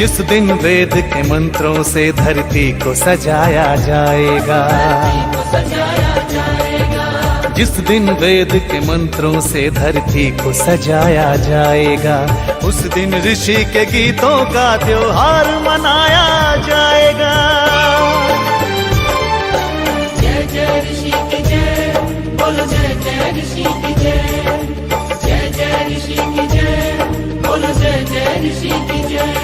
जिस दिन वेद के मंत्रों से धरती को सजाया जाएगा, जिस दिन वेद के मंत्रों से धरती को सजाया जाएगा, उस दिन ऋषि के गीतों का त्योहार मनाया जाएगा। जय जय ऋषि की जय, बोलो जय जय ऋषि की जय, जय जय ऋषि की जय, बोलो जय जय ऋषि की जय।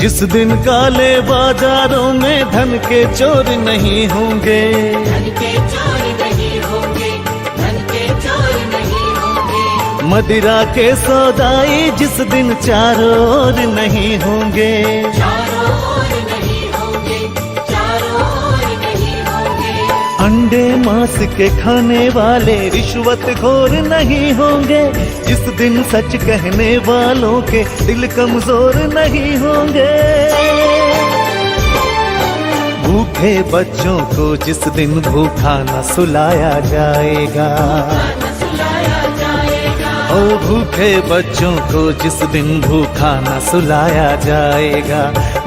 जिस दिन काले बाजारों में धन के चोर नहीं होंगे, धन के चोर नहीं होंगे, धन के चोर नहीं होंगे। मदिरा के सौदाई जिस दिन चारों ओर नहीं होंगे, चारों ओर नहीं होंगे, चारों ओर नहीं होंगे। अंडे मांस के खाने वाले रिश्वतखोर नहीं होंगे, जिस दिन सच कहने वालों के दिल कमजोर नहीं होंगे। भूखे बच्चों को जिस दिन भूखा न सुलाया जाएगा, ओ भूखे बच्चों को जिस दिन भूखा न सुलाया जाएगा,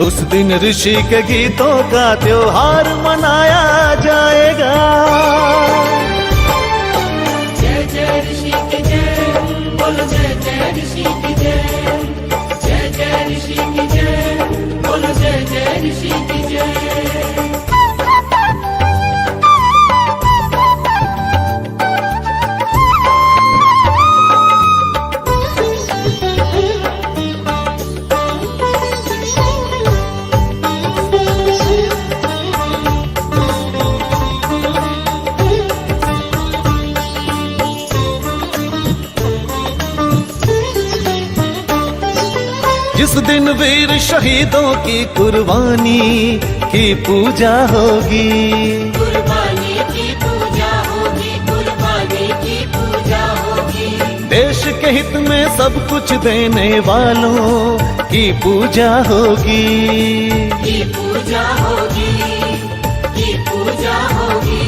उस दिन ऋषि के गीतों का त्योहार मनाया जाएगा। जय जय ऋषि की जय, बोलो जय जय ऋषि की जय, जय जय ऋषि की जय, बोलो जय जय ऋषि की जय। जिस दिन वीर शहीदों की कुर्बानी की पूजा होगी, कुर्बानी की पूजा होगी, कुर्बानी की पूजा होगी। देश के हित में सब कुछ देने वालों की पूजा होगी, की पूजा होगी, की पूजा होगी।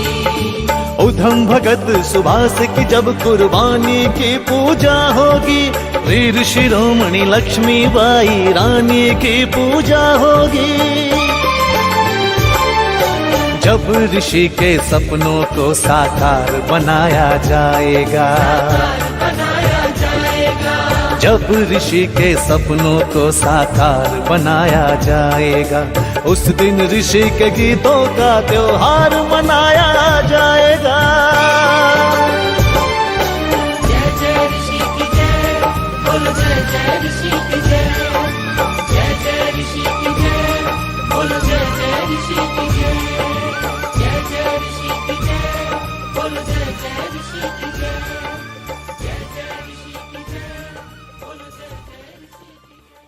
उधम भगत सुभाष की जब कुर्बानी की पूजा होगी, वीर शिरोमणि लक्ष्मीबाई रानी की पूजा होगी। जब ऋषि के सपनों को साकार बनाया जाएगा, जब ऋषि के सपनों को साकार बनाया जाएगा, उस दिन ऋषि के गीतों का त्योहार मनाया जाएगा। जय जय ऋषि की जय, बोलो जय जय ऋषि की जय, जय जय ऋषि की जय, बोलो जय जय ऋषि की जय, जय जय ऋषि की जय, बोलो जय जय ऋषि की जय, जय जय ऋषि की जय, बोलो जय जय ऋषि की जय।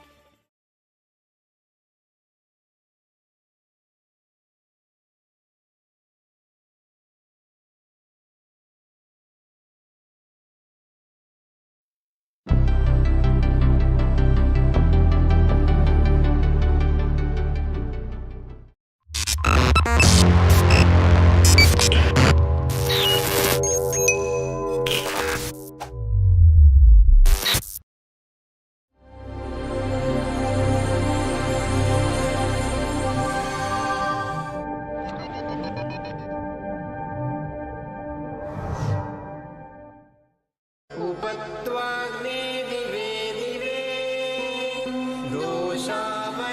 उपत्वाग्ने दिवे दिवे दोषावस्तर्दिया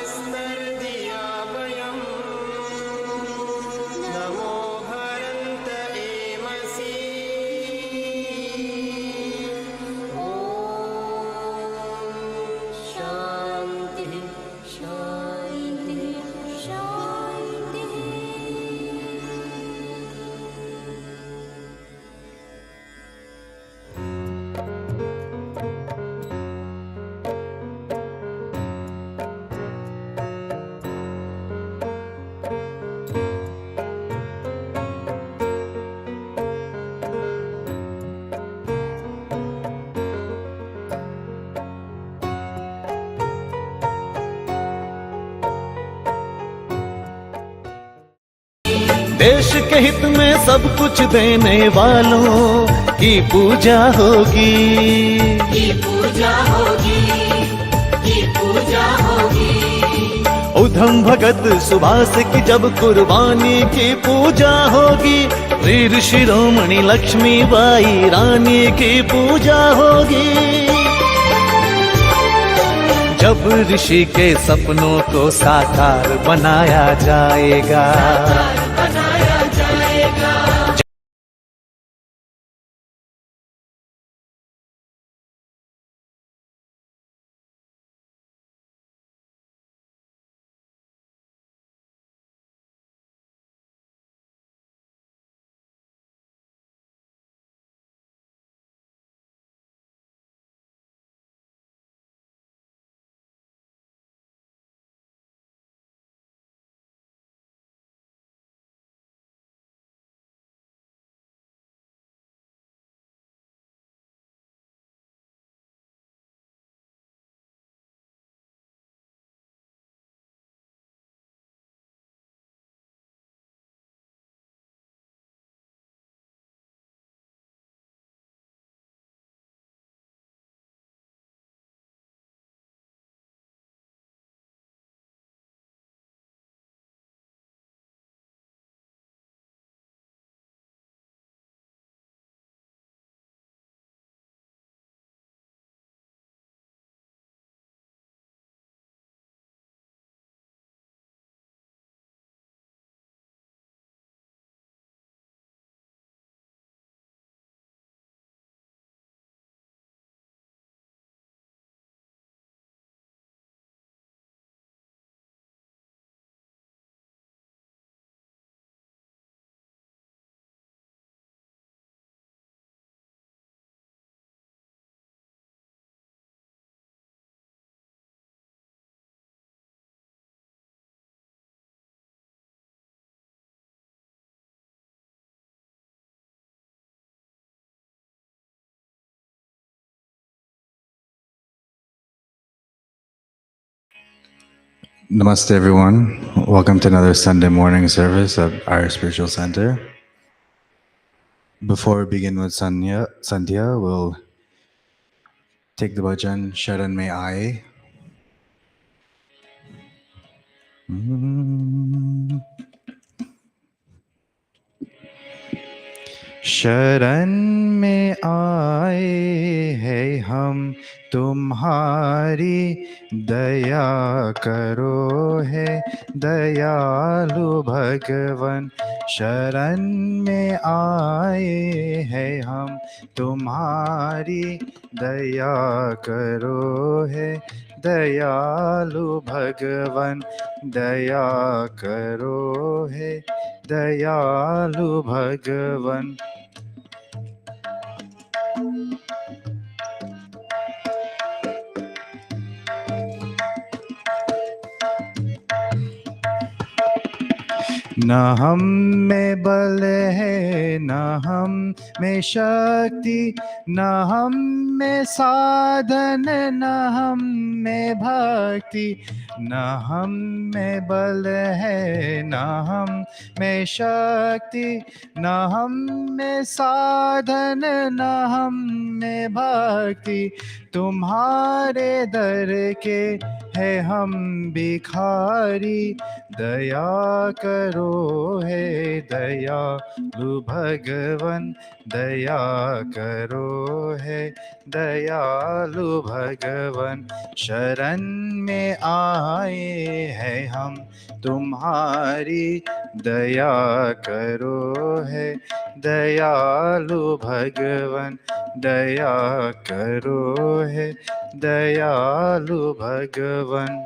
वयम् नमो भरन्त एमसि ॐ शान्तिः शान्तिः शान्तिः। देश के हित में सब कुछ देने वालों की पूजा होगी, की पूजा होगी, की पूजा होगी। उधम भगत सुभाष की जब कुर्बानी की पूजा होगी, वीर शिरोमणि लक्ष्मीबाई रानी की पूजा होगी। जब ऋषि के सपनों को साकार बनाया जाएगा, बनाया जाएगा। Namaste, everyone. Welcome to another Sunday morning service of our Spiritual Center. Before we begin with Sandhya, we'll take the bhajan Sharan Mein Aaye. शरण में आए हैं हम तुम्हारी, दया करो है दयालु भगवन। शरण में आए हैं हम तुम्हारी, दया करो है दयालु भगवन। दया करो है दयालु भगवन। न हम में बल है न हम में शक्ति, न हम में साधन न हम में भक्ति। न हम में बल है न हम में शक्ति, न हम में साधन न हम में भक्ति। तुम्हारे दर के है हम भिखारी, दया करो है दयालु भगवन। दया करो है दयालु भगवन। शरण में आए हैं हम तुम्हारी, दया करो है दयालु भगवन। दया करो है दयालु भगवन।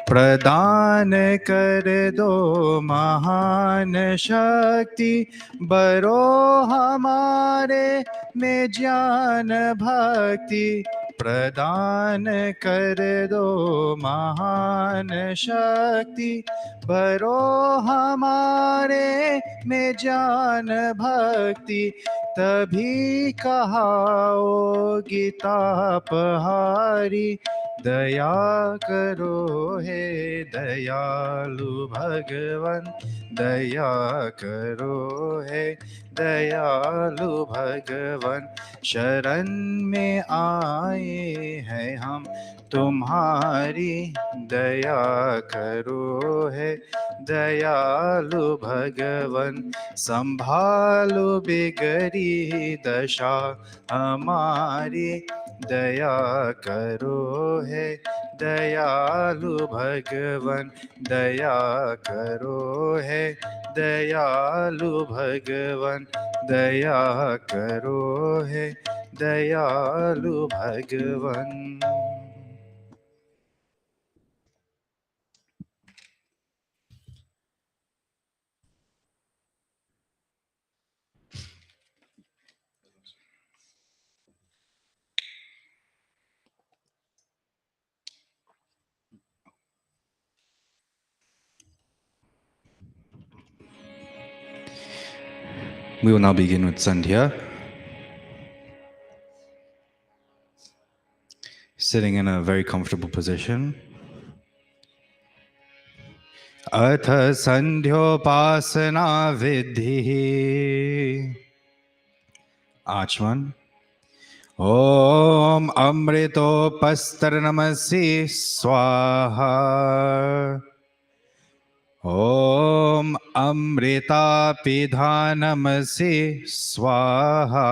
प्रदान कर दो महान शक्ति, बरो हमारे में ज्ञान भक्ति। प्रदान कर दो महान शक्ति, बरो हमारे में ज्ञान भक्ति। तभी कहा ओ गीता पहारी, दया करो हे दयालु भगवन, दया करो हे दयालु भगवन। शरण में आए हैं हम तुम्हारी, दया करो है दयालु भगवन। संभालो बिगड़ी दशा हमारी, दया करो है दयालु भगवन, दया करो है दयालु भगवन, दया करो है दयालु भगवन। We will now begin with Sandhya. Sitting in a very comfortable position. अथ संध्योपासना विधि। आचमन। ओम अमृतोपस्तरनमसि स्वाहा। ओम अमृतापिधानमसि स्वाहा।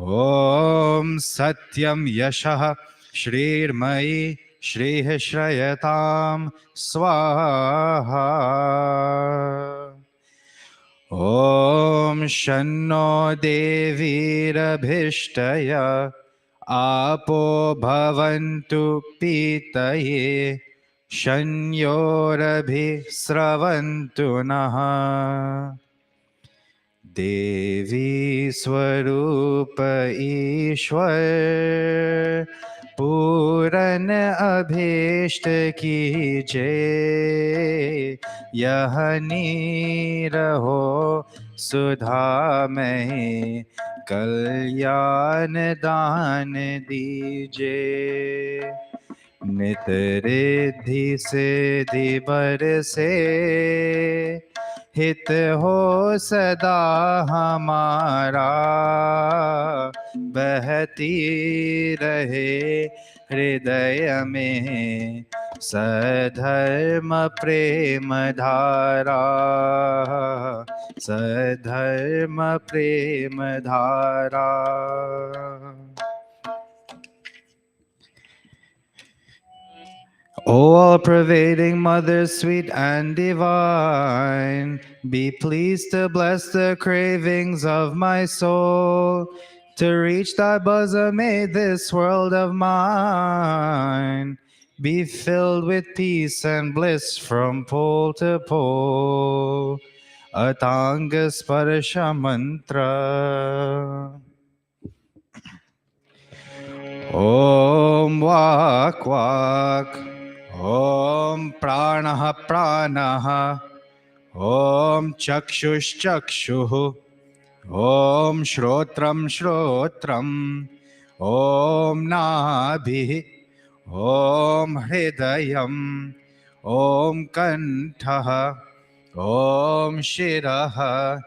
ओम सत्यम यशः श्रीर्मयि श्रीः श्रयताम स्वाहा। ओम शन्नो देवीरभिष्टय आपो भवन्तु पीतये, शन्योरभिस्रवन्तु नः। देवी स्वरूप ईश्वर, पूरन अभीष्ट कीजे, यह नीर हो सुधा में कल्याण दान दीजे। नित रिद्धि सिद्धि बरसे, हित हो सदा हमारा, बहती रहे हृदय में सधर्म प्रेम धारा, सधर्म प्रेम धारा। O all-pervading Mother, sweet and divine, be pleased to bless the cravings of my soul, to reach thy bosom may this world of mine be filled with peace and bliss from pole to pole. Atanga Sparsha Mantra. Om Vak Vak, Om Pranah Pranah, Om Chakshush Chakshuh, Om Shrotram Shrotram, Om Nabhi, Om Hridayam, Om Kantha, Om Shirah,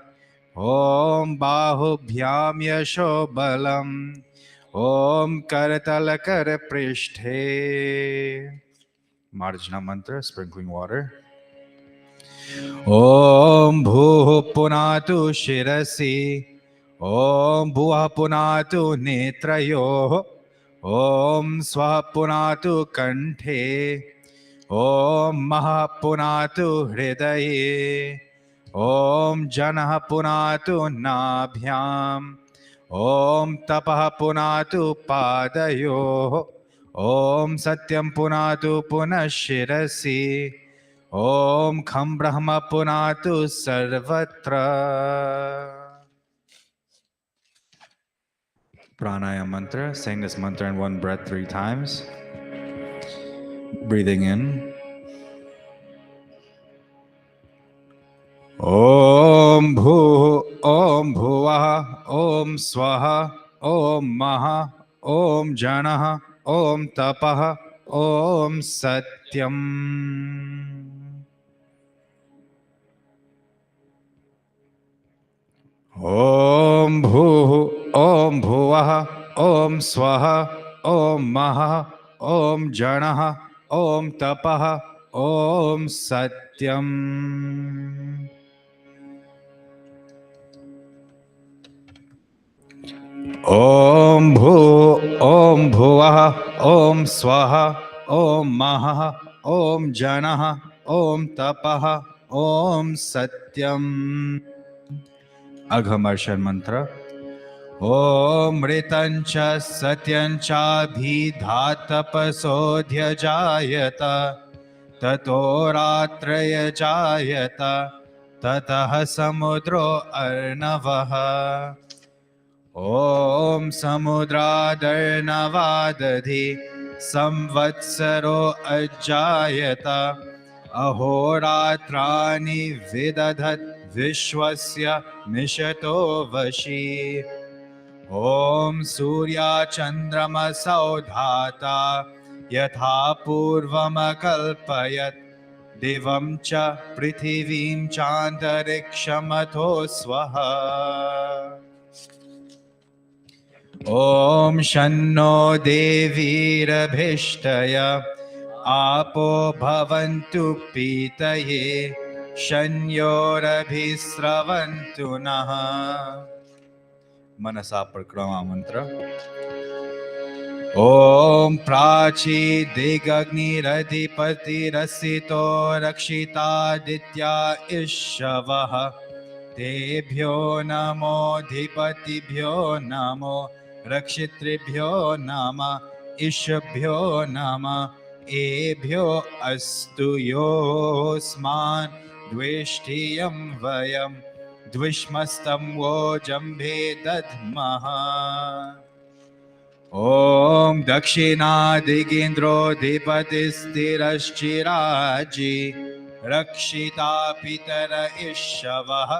Om Bahubhyam Yashobalam, Om Karatala Kar Prishthe. Marjana mantra, sprinkling water. Om Bhuh Punatu Shirasi, Om Bhuah Punatu Netrayo, Om Swaha Punatu Kanthe, Om Maha Punatu Hridaye, Om Janah Punatu Nabhyam, Om Tapah Punatu Padayo, Om Satyam Punatu Punashirasi, Om Kham Brahma Punatu Sarvatra. Pranayama mantra. Saying this mantra in one breath 3 times. Breathing in. Om Bhu Om Swaha, Om Maha, Om Janah, Om Tapah, Om Satyam. Om Bhuh, Om Bhuvah, Om Swaha, Om Maha, Om Janah, Om Tapah, Om Satyam. Om Bhu, Om Bhuvah, Om Swaha, Om Maha, Om Janah, Om Tapah, Om Satyam. Aghamarshar Mantra. Om Ritancha Satyancha Bhidhatapasodhya Jayata Tato Ratraya Jayata Tatah Samudro Arnavaha. Om Samudradharnavadadhi Samvatsaro Ajayata Ahoratrani Vidadhat Vishwasya Mishato Vashi. Om Surya Chandrama Saudhata Yatha Purvamakalpayat Devam Cha Prithivim Chantarikshamato Swaha. Om Shanno Devirabhishtaya Apo Bhavantu Pitaye Shanyorabhisravantu Naha. Manasa Prakrama Mantra. Om Prachi Digagni Radhipati Rasito Rakshita Ditya Ishavaha Tebhyo Namo Dhipatibhyo Namo Rakshitribhyo Nama Ishabhyo Nama Ebhyo Astu Yosman Dvishtiyam Vayam Dvishmastam Vojambhe Dadmaha. Om Dakshina Digindro Depatistirashchiraji Rakshita Pitara Ishavaha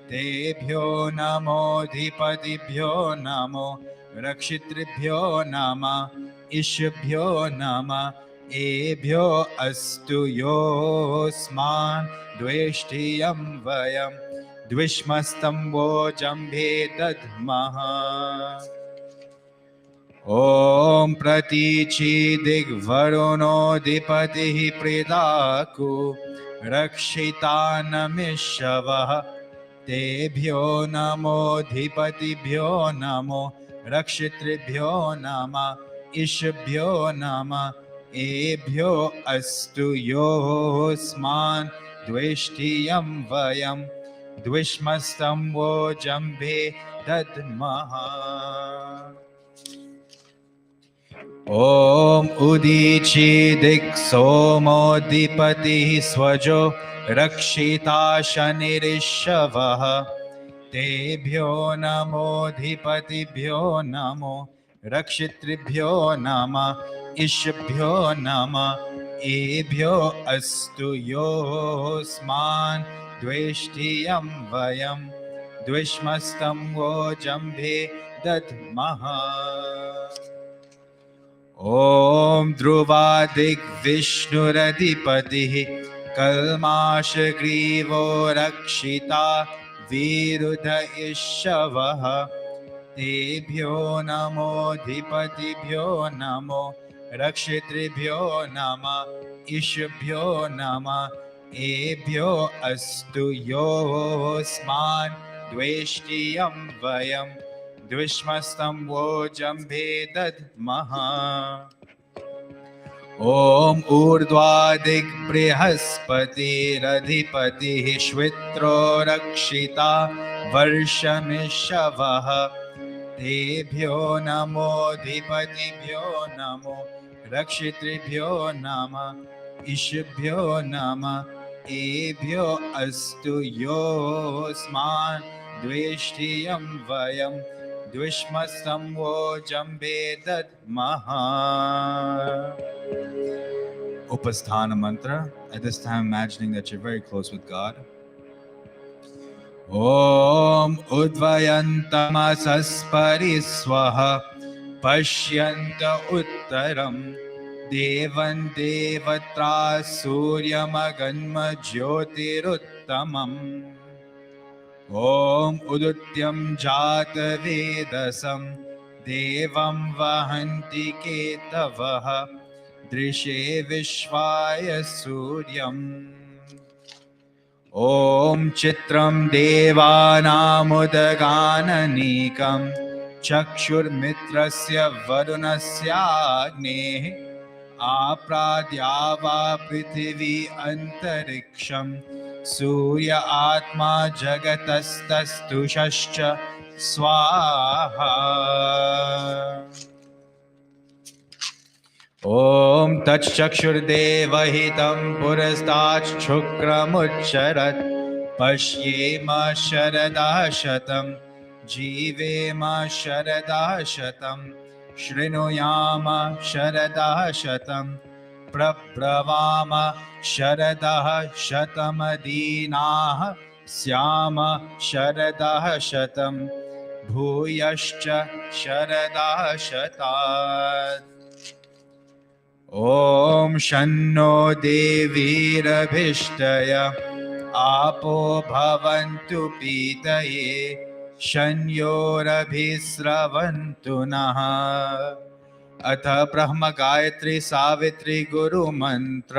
Tebhyo Namo Dhipatibhyo Namo Rakshitribhyo Nama Ishabhyo Nama Ebhyo Astu Yosman Dveshtiyam Vayam Dvishmastam Vojambhe Dadmaha. Om Pratichi Digvaruno Dipatihi Pridaku Rakshitanamishavah Tebhyo Namo Dhipatibhyo Namo Rakshitribhyo Nama Ishabhyo Nama Ebhyo Astu Yosman Dveshtiyam Vayam Dvishmastam Vojambhe Dadmaha. Om Udichi Diksomo Dipati Swajo Rakshita Shanirishavah Tebhyo Namo Dhipatibhyo Namo Rakshitribhyo Nama Ishabhyo Nama Ebhyo Astu Yosman Dveshtiyam Vayam Dvishmastam Vojambhe Dadmaha. Om Dhruva Dig Vishnuradipati Kalmasha Grivo Rakshita Virudha Ishavaha Tebhyo Namo Dhipatibhyo Namo Rakshitribhyo Nama Ishabhyo Nama Ebhyo Astu Yosman Dveshtiyam Vayam Dvishmastam Vojambhe Dadmaha. Om Urdhvadik Brihaspati Radhipati Shvitro Rakshita Varshamishavaha Tebhyo Namo Dhipatibhyo Namo Rakshitribhyo Nama Ishabhyo Nama Ebhyo Astu Yosman Dveshtiyam Vayam Dvishmastam Vojambhe Dadmaha. Upasthana mantra. At this time, imagining that you're very close with God. ॐ उद्वयन्तमसस्परिस्वः पश्यन्त उत्तरम् देवं देवत्रा सूर्यमगन्म ज्योतिरुत्तमम् ॐ उदुत्यं जातवेदसं देवं वहन्ति केतवः दृशे विश्वाय सूर्यम् ॐ चित्रं देवानामुदगाननीकं चक्षुर्मित्रस्य वरुणस्याग्नेः आप्राद्यावा पृथिवी अन्तरिक्षं सूर्य आत्मा जगतस्तस्तुषश्च स्वाहा ॐ तच्चक्षुर्देवहितं पुरस्ताच्छुक्रमुच्चरत् पश्येम शरदः शतं जीवेम शरदः शतं शृणुयाम शरदः शतं प्रब्रवाम शरदः शतमदीनाः स्याम शरदः शतं भूयश्च शरदः शतात् ॐ शन्नो देवीरभिष्टय आपो भवन्तु पीतये शन्योरभिस्रवन्तु नः अथ ब्रह्म गायत्री सावित्री गुरुमन्त्र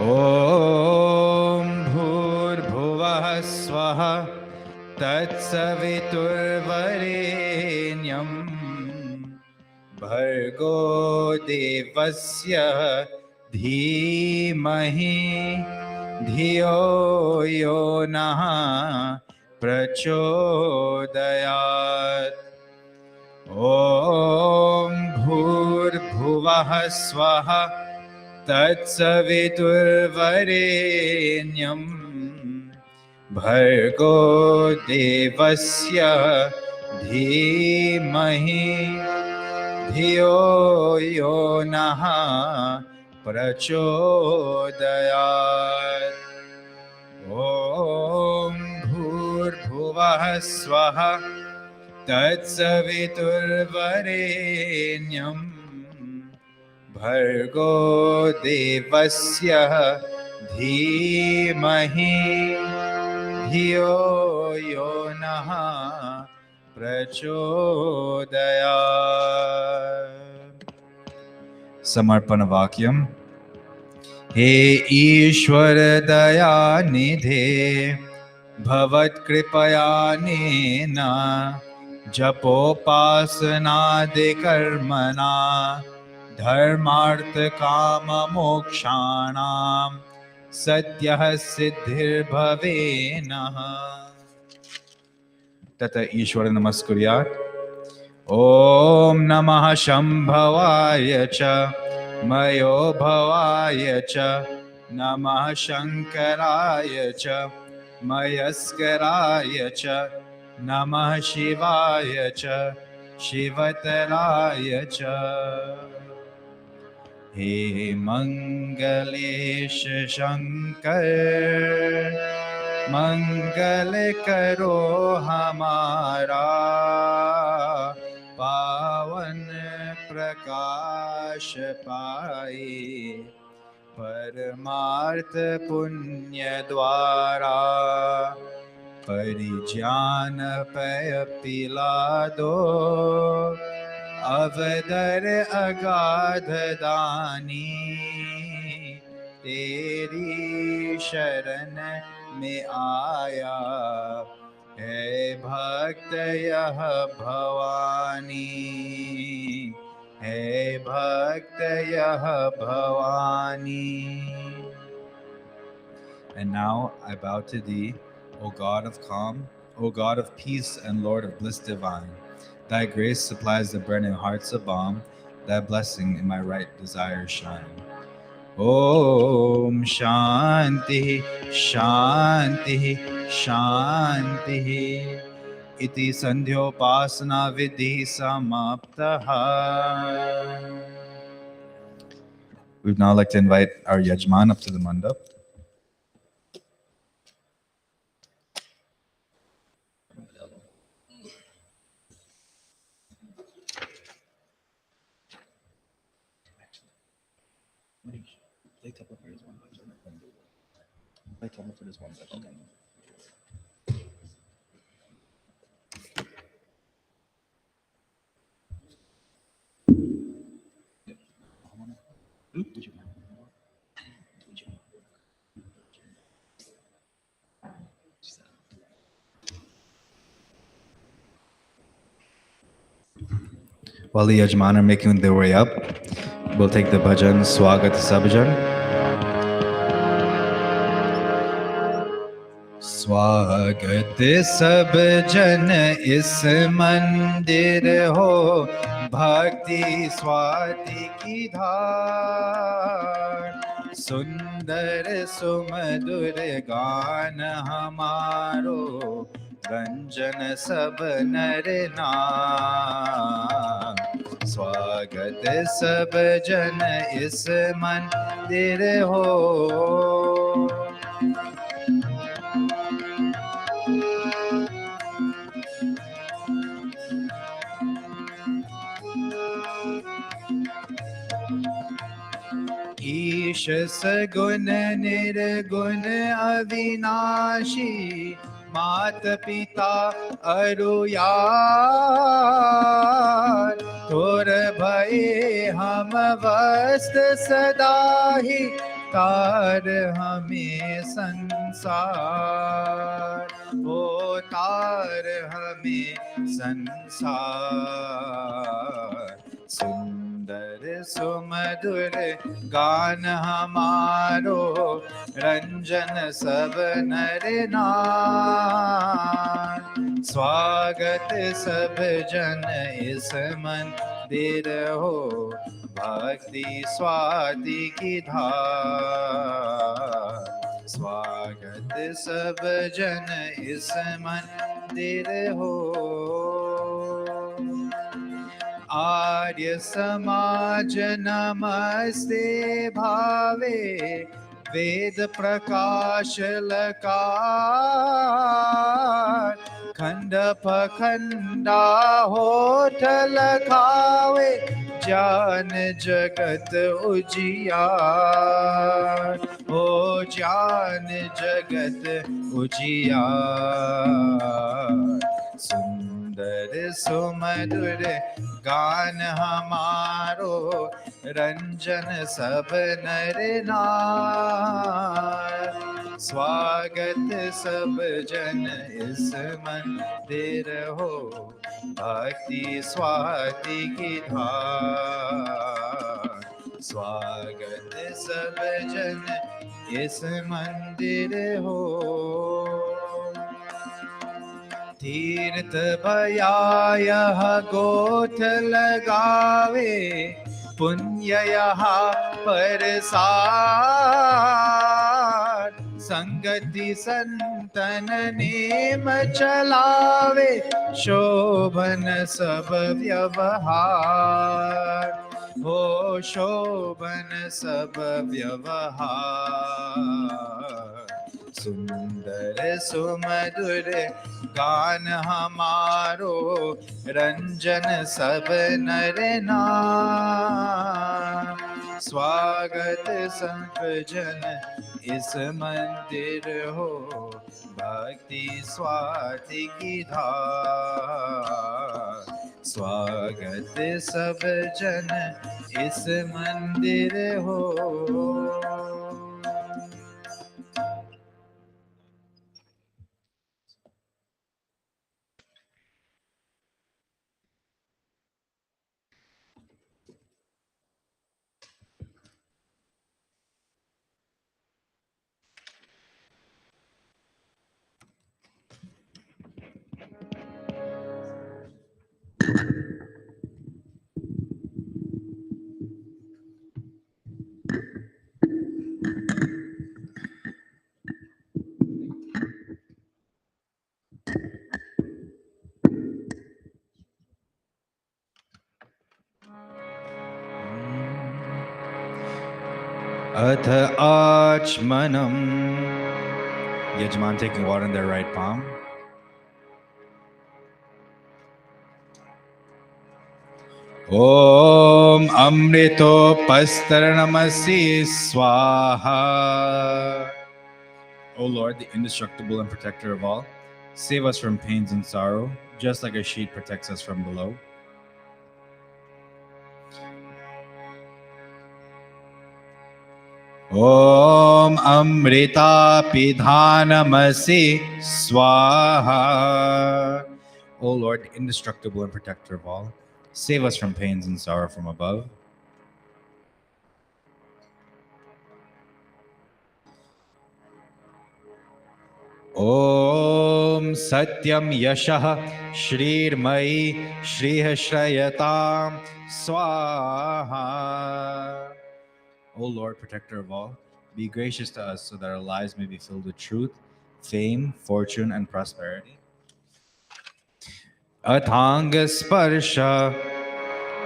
ॐ भूर्भुवः स्वः तत्सवितुर्वरेण्यं भर्गो देवस्य धीमहि धियो यो नः प्रचोदयात् ॐ भूर्भुवः स्वः तत्सवितुर्वरेण्यं भर्गो देवस्य धीमहि धियो यो नः प्रचोदयात् ॐ भूर्भुवः स्वः तत्सवितुर्वरेण्यं भर्गो देवस्य धीमहि धियो यो नः प्रचोदयात् समर्पण वाक्यम हे ईश्वर दयानिधे भवत्कृपयानेन जपोपासनादिकर्मणा धर्मार्थकाममोक्षाणां सद्यः सिद्धिर्भवेनः तत ईश्वर नमस्कुर्यात् ॐ नमः शम्भवाय च मयो भवाय च नमः शङ्कराय च मयस्कराय च नमः शिवाय च शिवतराय च हे मंगलेश शंकर मंगल करो हमारा पावन प्रकाश पाए परमार्थ पुण्य द्वारा परिज्ञान पय पिला दो अवदर अगाध दानी तेरी शरण में आया है भक्त यह भवानी है भक्त यह Bhavani. And now I bow to thee, O God of calm, O God of peace and Lord of bliss divine. Thy grace supplies the burning hearts of balm, thy blessing in my right desire shine. Om Shanti Shanti Shanti Iti Sandhyopasana Vidhi Samaptaha. We'd now like to invite our Yajman up to the mandap. While the Yajman are making their way up, we'll take the bhajan Swagat Sabjan. स्वागत सब जन इस मंदिर हो भक्ति स्वाति की धार सुंदर सुमधुर गान हमारो रंजन सब नर नाम स्वागत सब जन इस मंदिर हो ईश सगुण निर्गुण अविनाशी मात पिता अरुयार तोर भये हम वस्त सदा ही तार हमें संसार ओ तार हमें संसार सुंदर सुमधुर गान हमारो रंजन सब नर नार स्वागत सब जन इस मंदिर हो भक्ति स्वाति की धार स्वागत सब जन इस मंदिर हो आर्य समाज नमस्ते भावे वेद प्रकाश लकार खंड पखंडा होठ लखावे ज्ञान जगत उजियार हो ज्ञान जगत उजियार सुंदर सुमधुर गान हमारो रंजन सब नर नार स्वागत सब जन इस मंदिर हो भक्ति स्वाति की धार स्वागत सब जन इस मंदिर हो तीर्थ भयाय गोठ लगावे पुण्य यहाँ परसार संगति संतन नेम चलावे शोभन सब व्यवहार हो शोभन सब व्यवहार सुंदर सुमधुर गान हमारो रंजन सब नर नार स्वागत सब जन इस मंदिर हो भक्ति स्वाति की धार स्वागत सब जन इस मंदिर हो अथ आचमनम. Yajman taking water in their right palm. Om Amrito Pastaranamasi Swaha. O Lord, the indestructible and protector of all, save us from pains and sorrow, just like a sheet protects us from below. Om Amrita Pidhanamasi Swaha. O Lord, the indestructible and protector of all, save us from pains and sorrow from above. Om Satyam Yashah Shrirmayi Shriha Shrayatam Swaha. O Lord, protector of all, be gracious to us so that our lives may be filled with truth, fame, fortune, and prosperity. Athanga Sparsha.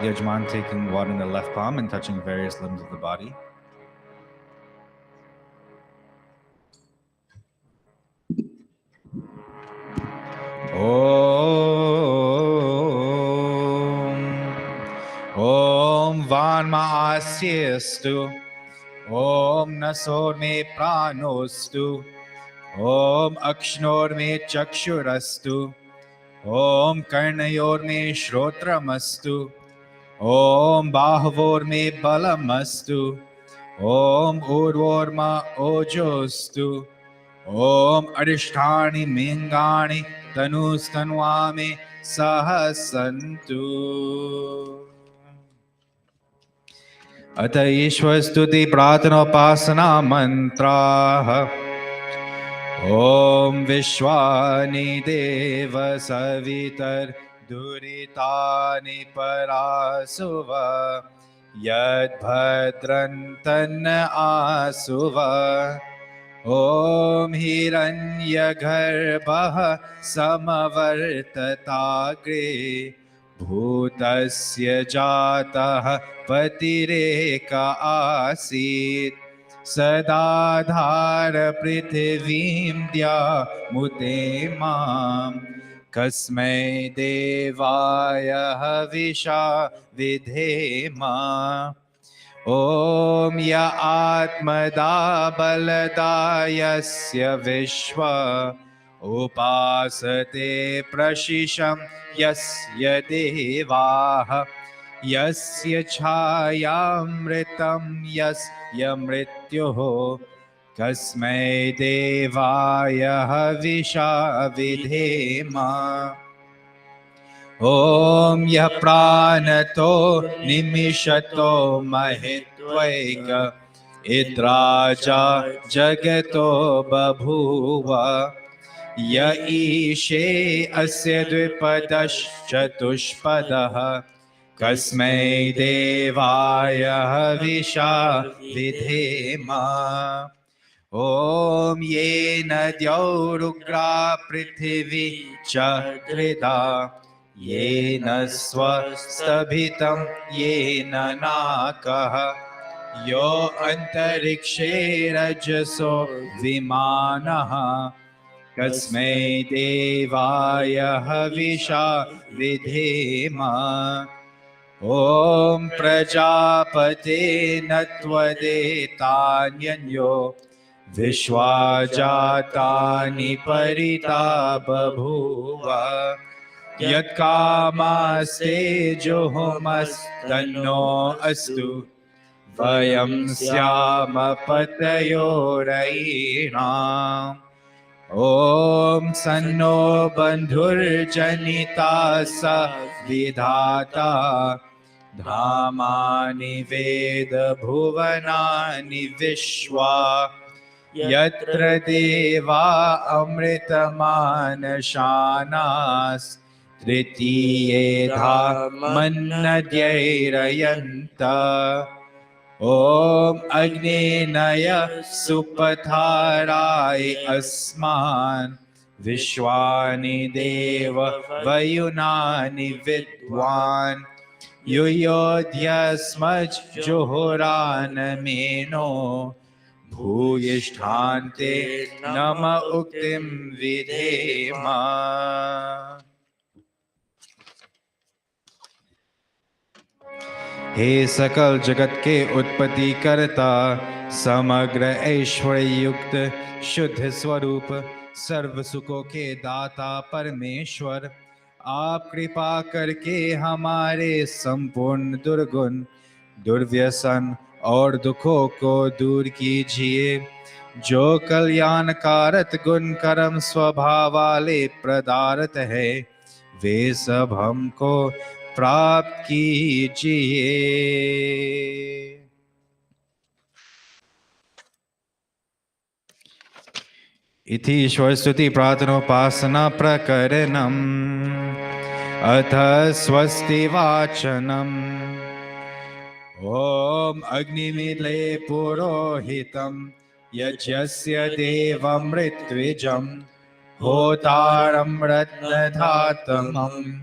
Yajman taking water in the left palm and touching various limbs of the body. Om Vanma Asyastu. Om Nasor me Pranostu. Om Akshnor me Chakshurastu. Om Karnayor me Shrotramastu. Om Bahvor me Balamastu. Om Urvorma Ojostu. Om Adhisthani Mingani Tanustanvame Sahasantu. Ata Ishwastuti Prathanopasana Mantraha. Om Vishwani Deva Savitar Duritani Parasuva Yad Bhadran Asuva. Om Hiranyagarbha Samavartatagre Bhutasya Jatah Patireka Asit Sadadhar Prithivim Dya Mutemam Kasmai Devaya Havisha Vidhema. Om Ya Atmada Baladayasya Vishwa Upasate Prashisham Yasya Devaha Yasya Chayamritam Yasya Mrityoho Kasmai Devaya Havisha Vidhema. Om Yah Pranato Nimishato Mahitvaika Idraja Jagato Babhuva Ya Ishe Asya Dvipadash Chatushpadaha Kasmai Devaya Havisha Vidhema. Om Yena Dyaurukra Prithivi Chakrida Yena Swastabhitam Yena Nakaha Yo Antarikshe Rajaso Vimanaha Kasmai Devaya Havisha Vidhema. Om Prajapate Natvadetanyanyo Vishwajatani Parita Babhuva Yat Kamaste Johomas Tanno Astu Vayam Syama Patayorainam. Om Sanno Bandhur Janita Sa Vidhata Dhamani Veda Bhuvanani Vishwa Yatra Deva Amritamanashanas Tritiye Dhamannadyairayanta. Om Agni Naya Supatharai Asman Vishwani Deva Vayunani Vidwan युयोध्यस्मज्जुहोरानमेनो भूयिष्ठान्ते नम उक्तिं विधेम। हे सकल जगत के उत्पत्ति करता, समग्र ऐश्वर्य युक्त शुद्ध स्वरूप, सर्व सुखों के दाता परमेश्वर, आप कृपा करके हमारे संपूर्ण दुर्गुण, दुर्व्यसन और दुखों को दूर कीजिए। जो कल्याणकारक गुण कर्म स्वभाव वाले पदार्थ है, वे सब हमको प्राप्त कीजिए। इति ईश्वर स्तुति प्रार्थनोपासना प्रकरणम्। अथ स्वस्ति वाचनम्। ओम अग्निमीले पुरोहितं यज्ञस्य देवं ऋत्विजं होतारं रत्नधातमम्।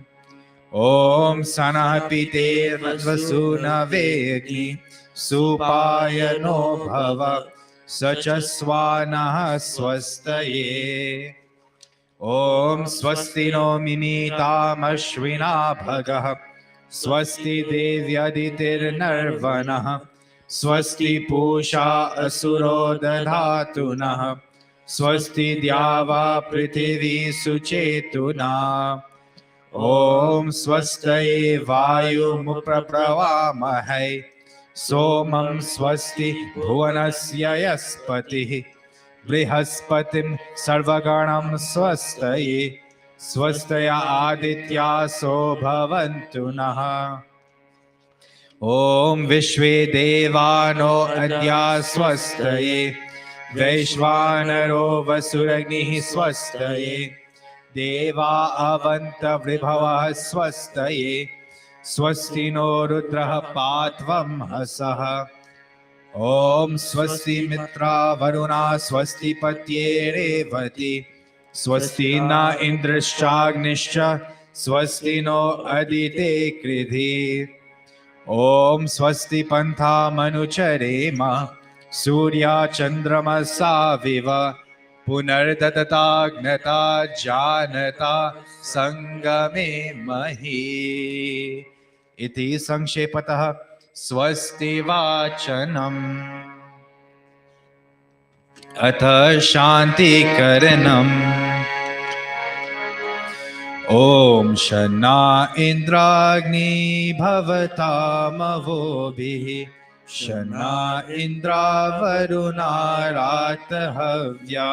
ओम सनः पितेर्वसुनवेग्नि सुपायनो भव सचस्वानः स्वस्तये। ओम स्वस्ति नो मिमीतामश्विना भगः स्वस्ति देव्यदितिर्नर्वणः स्वस्ति पूषा असुरो दधातुनः स्वस्ति द्यावा पृथिवी सुचेतुना। ओम स्वस्ति वायुमुप्रप्रवामहै सोमं स्वस्ति भुवनस्य यस्पतिः बृहस्पतिं सर्वगणं स्वस्तये स्वस्तया आदित्यासो भवन्तु नः। ओम विश्वे देवानो अद्या स्वस्तये वैश्वानरो वसुरग्निः स्वस्तये देवा अवन्त विभवः स्वस्तये स्वस्ति नो रुद्रः पात्वं हसः। ओम स्वस्ति मित्रा वरुणा स्वस्ति पत्ये रेवती स्वस्ति न इंद्रश्चाग्निश्च स्वस्ति नो अदिते कृधि। ओम स्वस्ति पंथा मनुचरेम सूर्या चंद्रमसा विव पुनर्दत्ताग्नता जानता संगमे मही। इति संक्षेपतः स्वस्ति वाचनम्। अथ शान्तिकरणम्। ओम शन्ना इंद्राग्नि भवतामवोभिः शन्ना इंद्रावरुणा रातहव्या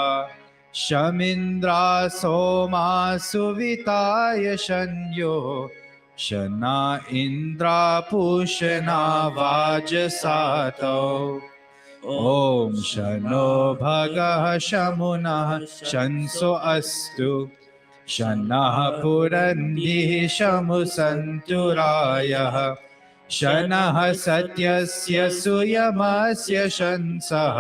शमिन्द्रा सोमा सुविताय शन्यो शन्ना इंद्रा पूषना वाजसातौ। ओम शनो भगः शमुनः शंसो अस्तु शन्नः पुरंदिः शमुसन्तुरायः शनः सत्यस्य सुयमस्य शंसः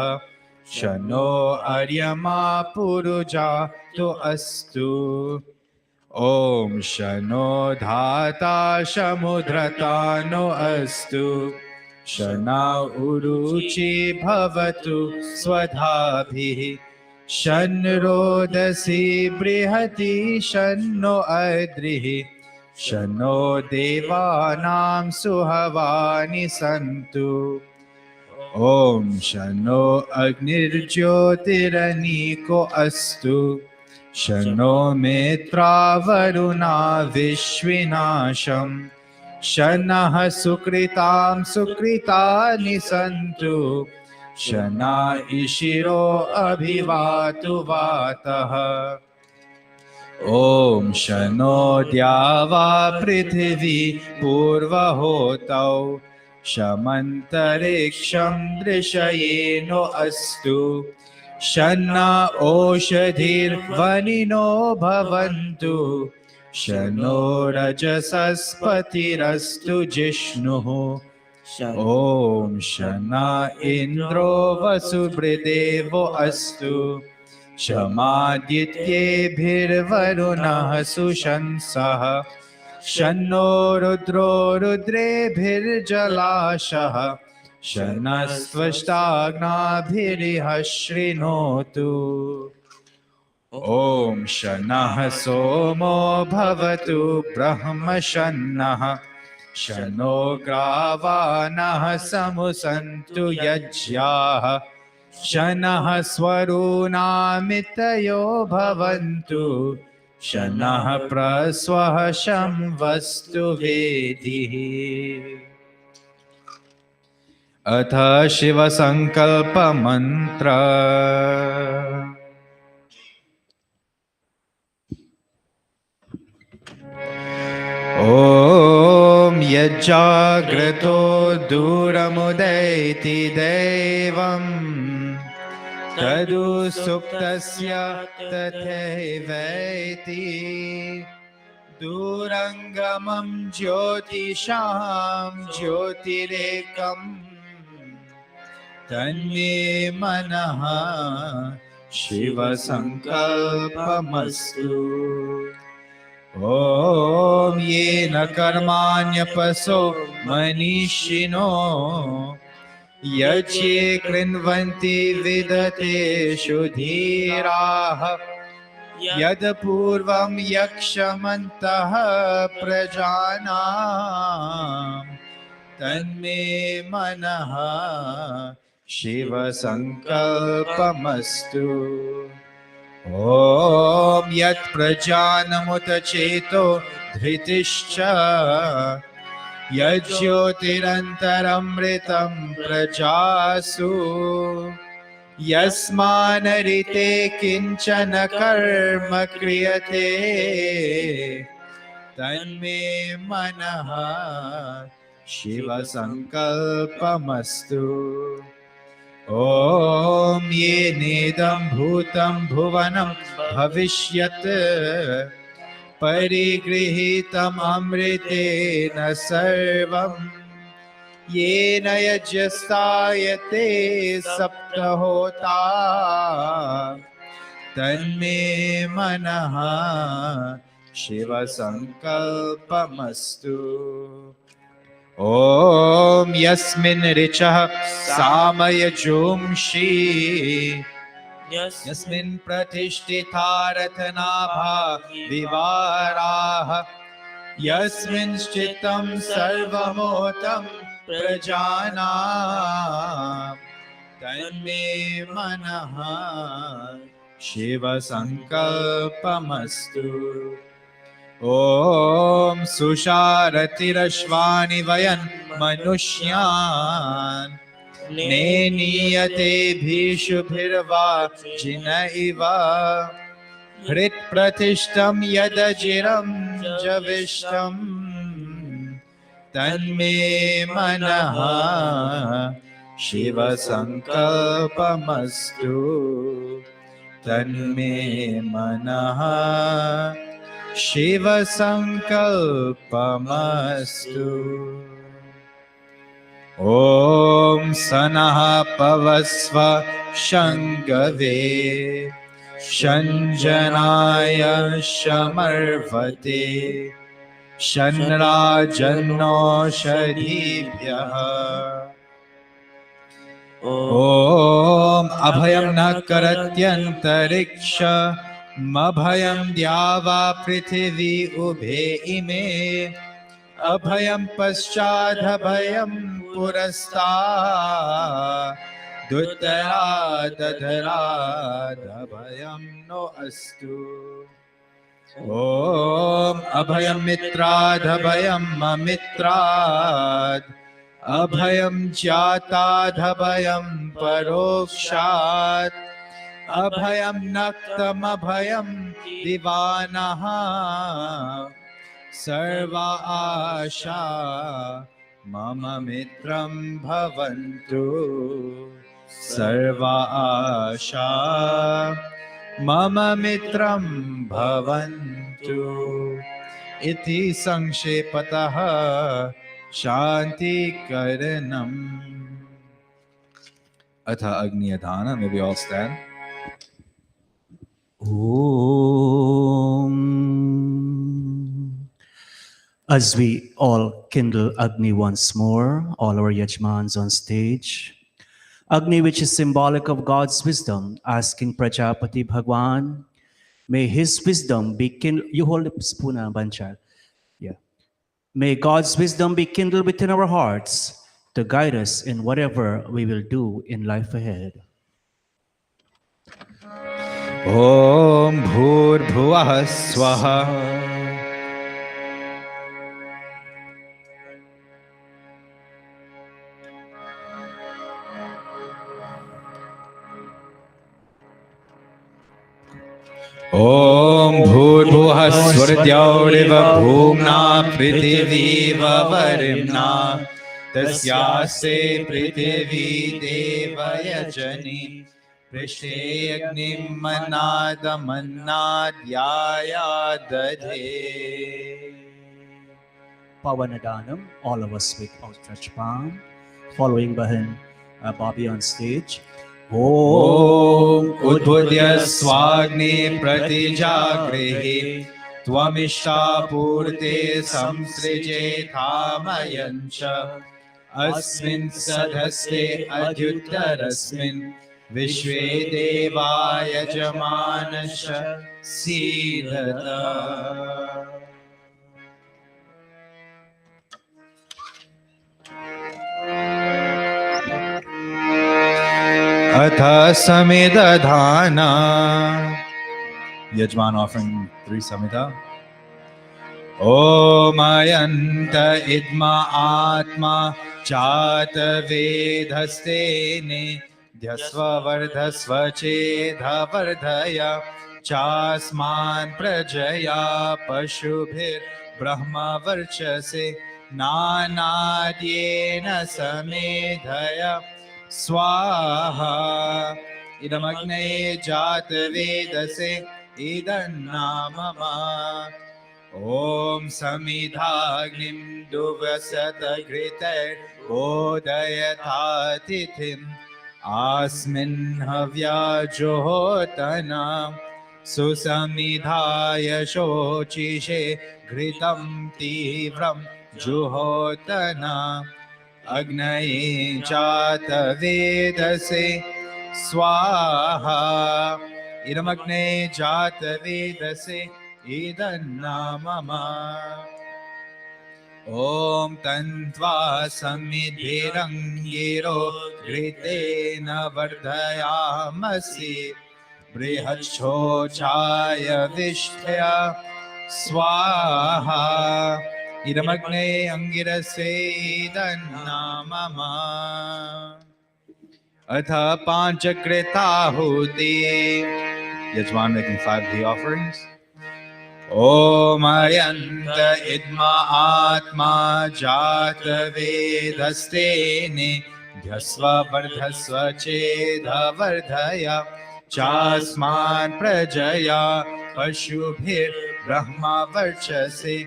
शनो अर्यमा पुरुजातु अस्तु। ओम शनो धाता समुद्रतानो अस्तु शना उरुचि भवतु स्वधाभिः शन् रोदसी बृहति शन्नो अद्रिः शनो देवानां सुहवानि सन्तु। ओम शनो अग्निर्ज्योतिरनीको अस्तु शनो मित्रावरुणा विश्विनाशम् शनः सुकृतां सुकृतानि सन्तु शना इशिरो अभिवातु वातः। ओम शनो द्यावा पृथिवी पूर्वहोतौ शमन्तरिक्षं दृशयेनो अस्तु शन्ना ओषधिर्वनिनो भवन्तु शनो रजसस्पतिरस्तु जिष्णुः। ओम शना इंद्रो वसुभृदेवो अस्तु शमादित्येभिर्वरुणः सुशंसः शन्नो रुद्रो रुद्रेभिर्जलाशः शनस्त्वष्टाग्नाभिरिह शृणोतु ॐ शनः सोमो भवतु ब्रह्मशन्नः शनो ग्रावाणः समुसन्तु यज्ञाः शनः स्वरूणामितयो भवन्तु शनः प्रस्वः शंवस्तु वेदिः अथ शिवसङ्कल्पमन्त्र ॐ यज्जाग्रतो दूरमुदैति दैवम् तदु सुप्तस्य तथैवैति दूरङ्गमं ज्योतिषां ज्योतिरेकम् तन्मे मनः शिवसङ्कल्पमस्तु ॐ येन कर्माण्यपसो मनीषिणो यज्ञे कृण्वन्ति विदतेषु धीराः यद्पूर्वं यक्षमन्तः प्रजानां तन्मे मनः शिवसङ्कल्पमस्तु ॐ यत् प्रजानमुत चेतो धृतिश्च यज्ज्योतिरन्तरमृतं प्रजासु यस्मानरिते किञ्चन कर्म क्रियते तन्मे मनः शिवसङ्कल्पमस्तु ॐ येनेदं भूतं भुवनं भविष्यत् परिगृहीतम् अमृतेन सर्वं येन यज्ञस्तायते सप्तहोता तन्मे मनः शिवसङ्कल्पमस्तु ॐ यस्मिन् ऋचः सामयजोंषि यस्मिन् प्रतिष्ठिता रत्नाभा विवाराः यस्मिंश्चित्तं सर्वमोतं प्रजानां तन्मे मनः शिवसङ्कल्पमस्तु ॐ सुषारतिरश्वानि वयन् मनुष्यान् नेनीयते भीषुभिर्वा जिन इव हृत्प्रतिष्ठं यदजिरं जविष्ठं तन्मे मनः शिवसङ्कल्पमस्तु तन्मे मनः शिवसङ्कल्पमस्तु ॐ सनः पवस्व शङ्गवे शञ्जनाय शमर्वते शन्राजन्नोषधीभ्यः ॐ अभयं न करत्यन्तरिक्षमभयं द्यावा पृथिवी उभे इमे अभयं पश्चादभयं पुरस्तादुत्तरादधरादभयं नो अस्तु ॐ अभयं मित्रादभयं अमित्राद् अभयं जातादभयं परोक्षात् अभयं नक्तमभयं दिवानः सर्वा आशा मम मित्रं भवन्तु सर्वा आशा मम मित्रं भवन्तु इति संक्षेपतः शान्तिकरणम् अथ अग्निदान may we all stand Om As we all kindle Agni once more, all our Yajmans on stage. Agni, which is symbolic of God's wisdom, asking Prajapati Bhagwan, may his wisdom be kindled. You hold the spoon, Banchal. Yeah. May God's wisdom be kindled within our hearts to guide us in whatever we will do in life ahead. Om Bhur Swaha. Om Bhurbhuva Swardyaudiva Bhumna Prithiviva Varimna Tasyaste Prithivi Devaya Jani Prishte Agnim Manada Manadyaya Dadhe. Pavanadanam, all of us with outstretched palm, following behind Bobby on stage. Om Udbudya Swagni Pratijagrihi Tvamishta Purte Samsrije Thamayancha Asmin Sadhaste Adhyuttarasmin Vishve Devaya Jamanasha Sidhata. Atha Samidadhana. Yajman offering 3 Samhita. Om Ayanta Idma Atma Chata Vedhastene Dhyasva Vardhasva Chedha Vardhaya Chasman Prajaya Pashubhir Brahma Varchase Nanadyena Samedhaya Swaha Idamagne Jata Vedase Idannamama Om Samidhagnim Duvasata Griter Bodayatha Tithim Asmin Havya Johotana Susamidhaya Shochishe Gritam Tivram Johotana Agnaye Chata Vedase Swaha Idamagne Jata Vedase Idannamama Om Tantva Samidhirangiro Gritena Vardhayamasi Brihachochaya Vishtya Swaha Idamagne Angirase Idannamama Atha Panchakrita Huti. Yajman making 5 ghee offerings. Om Ayanta Idma Atma Jata Vedastene Dhyasva Vardhasva Chedha Vardhaya Chasman Prajaya Pashubhir Brahma Varchase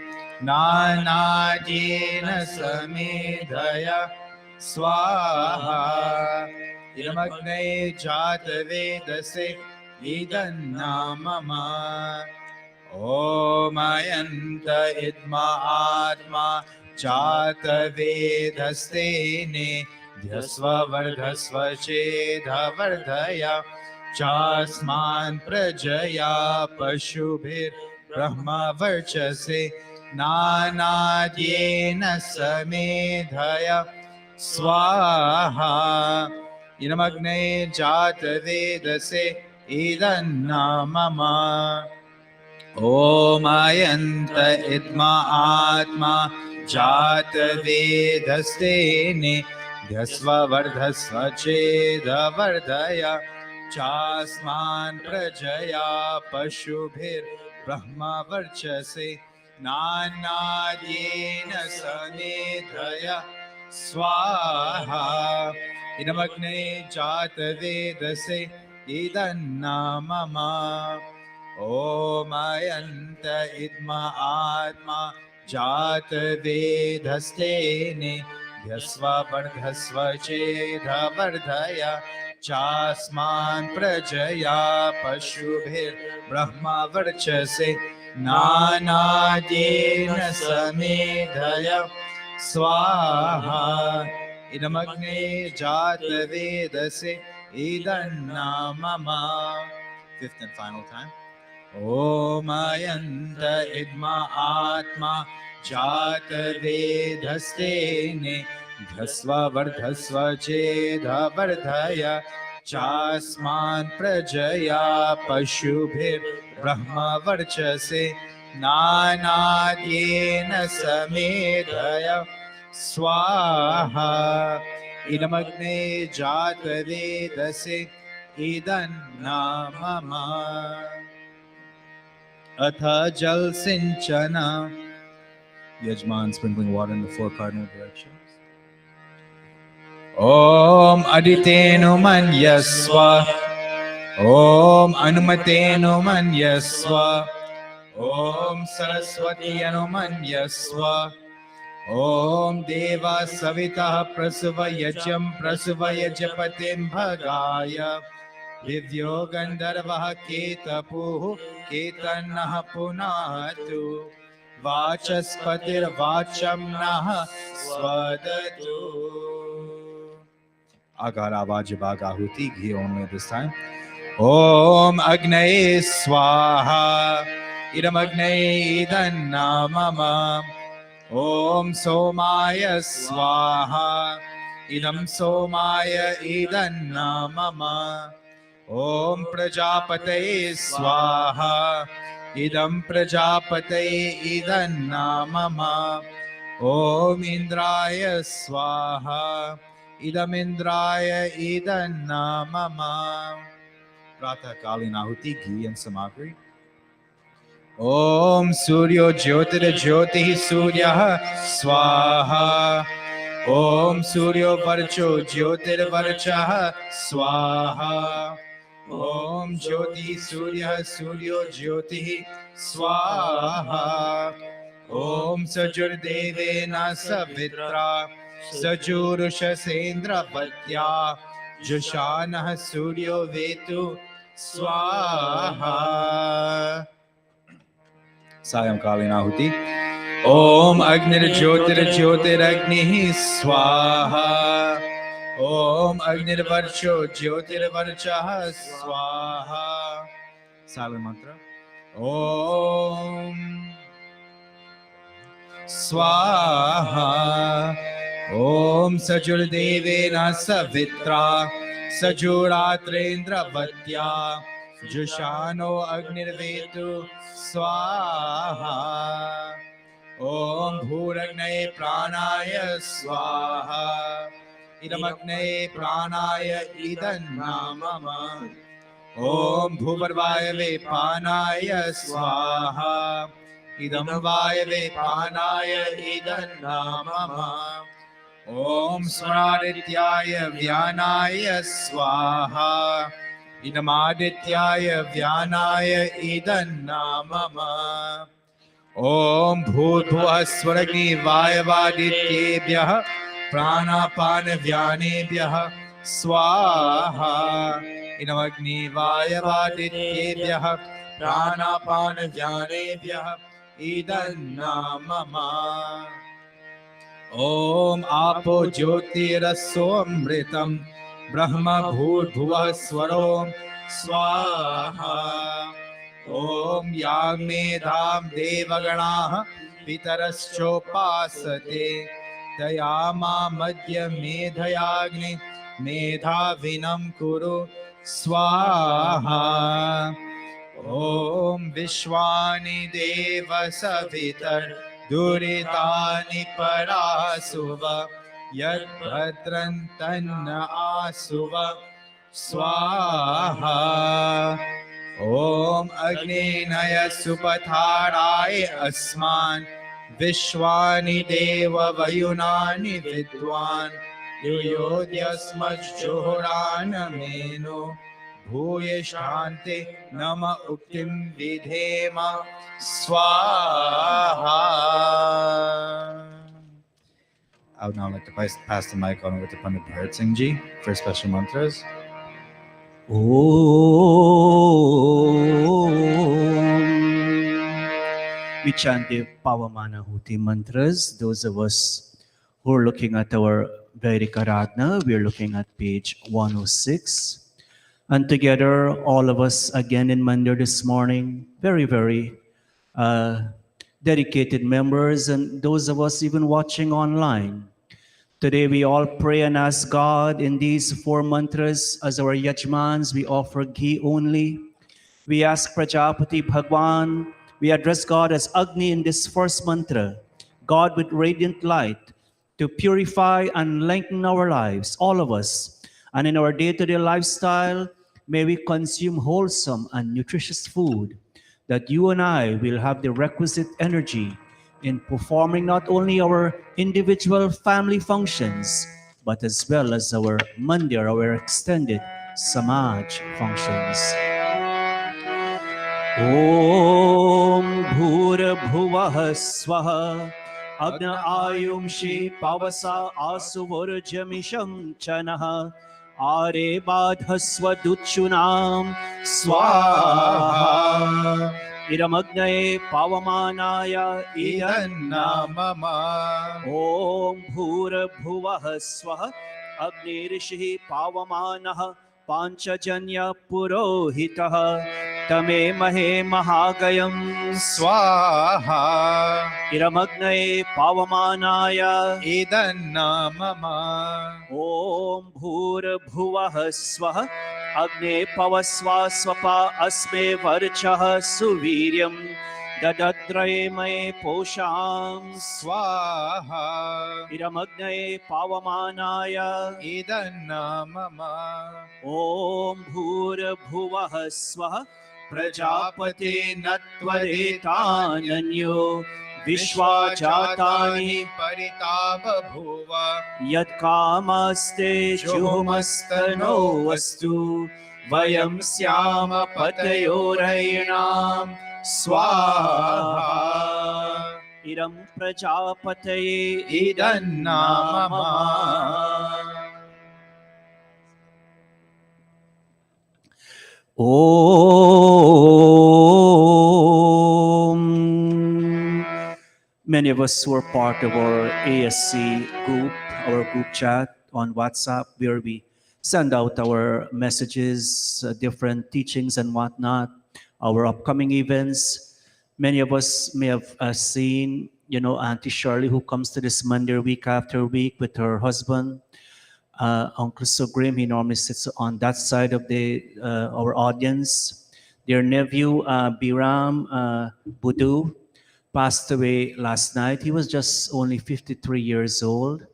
Nanadyena Samedhaya Swaha Idamagne Jata Vedase Idannamama Om Ayanta Idma Atma Chata Vedastene Dhyasva Vardhasva Chedha Vardhaya Chasman Prajaya Pashubhir Brahma Varchase Nanadyena Samedhaya Swaha Idamagne Jata Vedase Idannamama Om Ayanta Idma Atma Jata Vedastene Dhyasva Vardhasva Chedha Vardhaya Chasman Prajaya Pashubhir Brahma Varchase Nanadyena Samedhaya Swaha Idamagne Jata Vedase Idannamama Om Ayanta Idma Atma Jata Vedastene Dhyasva Vardhasva Chedha Vardhaya Chasman Prajaya Pashubhir Brahma Varchase नानाद्येन समेधय स्वाहा इदमग्ने जातवेदसे इदन्नाममा. Fifth and final time. ॐ अयन्त इद्मा आत्मा जातवेदस्तेने धस्व वर्धस्व चेदवर्धय चास्मान् प्रजया पशुभिर्ब्रह्मवर्चसे नानाद्येन समेधय स्वाहा इदमग्ने जातवेदसे इदन्नाममा. Atha jal sinchana. Yajman sprinkling water in the four cardinal directions. Om aditenu manyasva. Om anumatenu manyasva. Om saraswati anumanyasva. Om deva savita prasuvayajam prasuvayajpatim bhagaya. दिव्यो गंधर्वः केतपुः केतन्नः पुनातु वाचस्पतिर्वाचं नः स्वदतु. Agara Vajibag Ahuti, ghee only this time. Om Agnaye Swaha Idam Agnaye Idannamama. Om Somaya Swaha Idam Somaya Idannamama. Om Prajapataye Swaha Idam Prajapataye Idannamama. Om Indraya Swaha Idam Indraya Idannamama. Pratah Kalin Ahuti, ghee and samagri. Om Suryo Jyotir Jyoti Surya Swaha. Om Suryo Varcho Jyotir Varcha Swaha. Om Jyoti Surya Suryo Jyoti Swaha. Om Sajur Devena Savitra Sajurusha Sendra Vatya Jushanah Suryo Vetu Swaha. Sayam Kalin Ahuti. Om Agnir Jyotir Jyotir Agni Swaha. Om Agnir Varcho Jyotir Varcha Swaha. Silent mantra. Om Swaha. Om Sajur Devena Savitra Sajuratrendra Vatya Jushano Agnirvetu Swaha. Om Bhuragnaye Pranaya Swaha. Idamagnaye Pranaya Idannamama. Om Bhuvarvayave Panaya Swaha. Idam Vayave Panaya Idannamama. Om Swaradityaya Vyanaya Swaha. Idamadityaya Vyanaya Idannamama. Om Bhutbhuva Swaragni Vayavadityebhyah Pranapana Vyanebhyah Swaha. Idamagni Vayavadityebhyah Pranapana Vyanebhyah Idannamama. Om Apo Jyotirasso Amritam Brahma Bhutbhuva Swarom Swaha. Om Yagmedham Devaganaha Pitaraschopasate Tayama Madhya Medhayagni Medhavinam Kuru Swaha. Om Vishwani Deva Savitar Duritani Parasuva Yad Bhadran Tanna Asuva Swaha. Om Agni Naya Supatharai Asman Vishwani Deva Vayunani Vidwan Yuyodyasmaj Johorana Meno Bhuyeshtante Nama Uktim Vidhema Swaha. I would now like to pass the mic on over to Pandit Bharat Singh Ji for special mantras. Om we chant the Pavamana Huti mantras. Those of us who are looking at our Vedic Aradhana, we're looking at page 106. And together, all of us again in Mandir this morning, very dedicated members, and those of us even watching online. Today, we all pray and ask God in these four mantras as our yajmans. We offer ghee only. We ask Prajapati Bhagwan. We address God as Agni in this first mantra, God with radiant light, to purify and lengthen our lives, all of us. And in our day-to-day lifestyle, may we consume wholesome and nutritious food, that you and I will have the requisite energy in performing not only our individual family functions, but as well as our mandir, our extended samaj functions. ॐ भूर्भुवः स्वः अग्न आयुंषि पवसा आसुवर्जमिषं च नः आरे बाधस्वदुच्छुनां स्वाहा इरमग्नये पावमानाय Idannamam. ॐ भूर्भुवः स्वः अग्निर्षिः पावमानः पाञ्चजन्य पुरोहितः तमे महे महागयं Swaha. इरमग्नये पावमानाय Idannamam. ॐ भूर्भुवः स्वः अग्ने पवस्वा स्वपा अस्मे वर्चः सुवीर्यं ददद्रये मये पोषां Swaha. इरमग्नये पावमानाय Idannamam. ॐ भूर्भुवः स्वः प्रजापते नत्वरेतानन्यो विश्वा जातानि परिताबभूव यत्कामस्ते जुहुमस्तनो वस्तु वयं स्याम पतयोरयिणां स्वाहा इरं प्रजापतये Idannamam. Om. Many of us who are part of our ASC group, our group chat on WhatsApp, where we send out our messages, different teachings and whatnot, our upcoming events. Many of us may have seen, Auntie Shirley, who comes to this Monday week after week with her husband. Uncle Sugrim, he normally sits on that side of our audience. Their nephew, Biram Budu, passed away last night. He was just only 53 years old.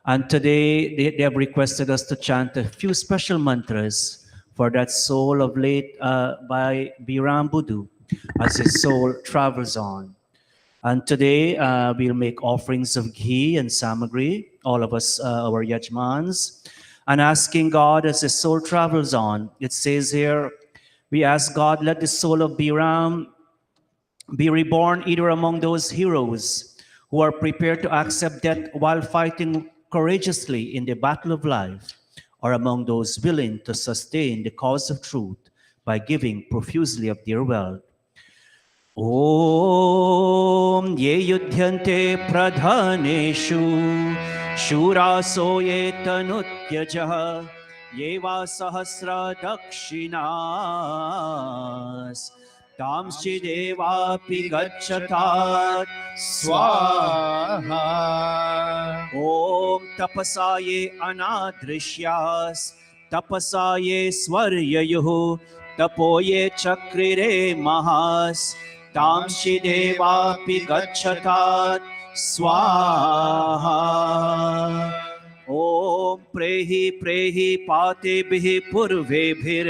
And today, they have requested us to chant a few special mantras for that soul of late by Biram Budu as his soul travels on. And today, we'll make offerings of ghee and samagri, all of us, our yajmans, and asking God as his soul travels on. It says here, we ask God, let the soul of Biram be reborn either among those heroes who are prepared to accept death while fighting courageously in the battle of life, or among those willing to sustain the cause of truth by giving profusely of their wealth. Om ye yudhyante pradhaneshu shuraso ye tanutyajaha ye va sahasra dakshinas tamshi devapi gacchatat Swaha. Om tapasaye anadrishyas tapasaye swaryayuh tapoye chakrire mahas tamshi devapi gacchatat swaha Om prehi prehi patebhi purvebhir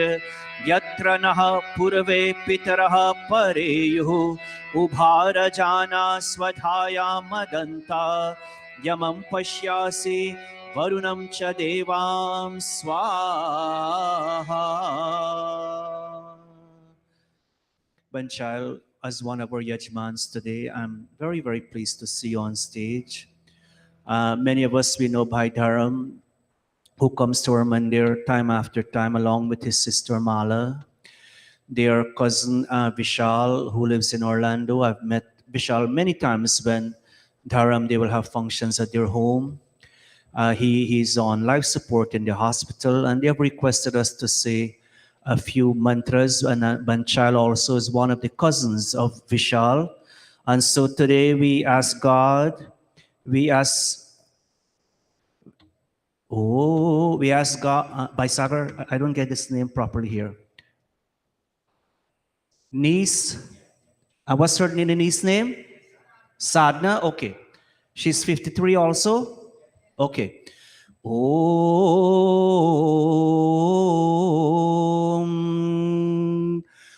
yatra nah purve pitarah pareyuh ubharajana swadhaya madanta yamam pashyasi varunam cha devam swaha. Banchal, as one of our yajmans today, I'm very pleased to see you on stage. Many of us, we know Bhai Dharam, who comes to our mandir time after time along with his sister Mala. Their cousin Vishal, who lives in Orlando, I've met Vishal many times when Dharam, they will have functions at their home. He's on life support in the hospital, and they have requested us to say a few mantras. And Banchal also is one of the cousins of Vishal. And so today we ask God, we ask, we ask God, by Sagar, I don't get this name properly here. Niece, what's her niece name? Sadhna, okay. She's 53 also? Okay. Om.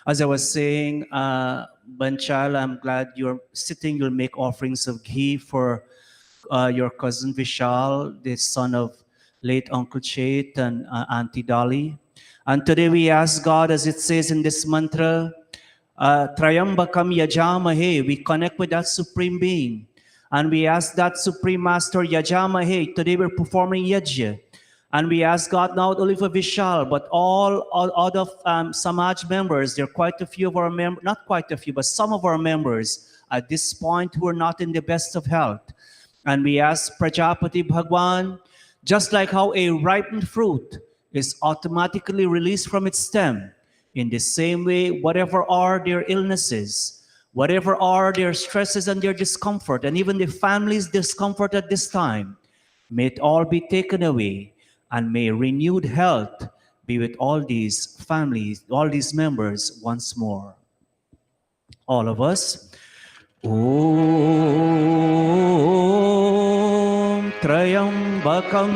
As I was saying, Banchal, I'm glad you're sitting. You'll make offerings of ghee for your cousin Vishal, the son of late Uncle Chet and Auntie Dolly. And today we ask God, as it says in this mantra, Trayambakam Yajamahe, we connect with that Supreme Being. And we ask that Supreme Master Yajamahe, today we're performing Yajya. And we ask God not only for Vishal, but all other Samaj members. There are quite a few of our members, not quite a few, but some of our members at this point who are not in the best of health. And we ask Prajapati Bhagwan, just like how a ripened fruit is automatically released from its stem, in the same way, whatever are their illnesses, whatever are their stresses and their discomfort, and even the family's discomfort at this time, may it all be taken away, and may renewed health be with all these families, all these members once more. All of us. Om Trayambakam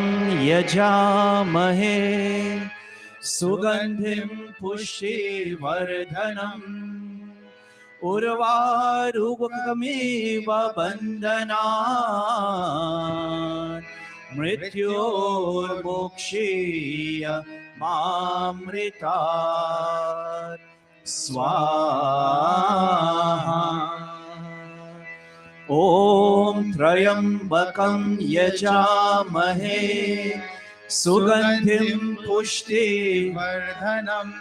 Yajamahe Sugandhim Pushti Vardhanam Urvarugakamiva Bandhanat Mrityor Mokshiya Mamritat Swaha. Om Trayambakam Yajamahe Sugandhim Pushti Vardhanam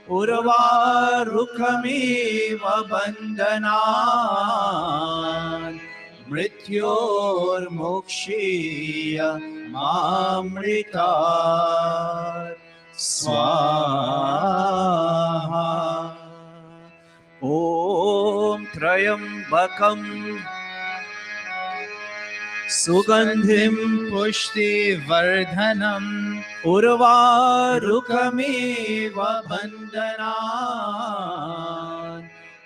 Urvarukamiva Bandhanan Mrityor Mokshiya Mamritat Swaha. Om Trayambakam Sugandhim Pushti Vardhanam Urvarukamiva Bandhanan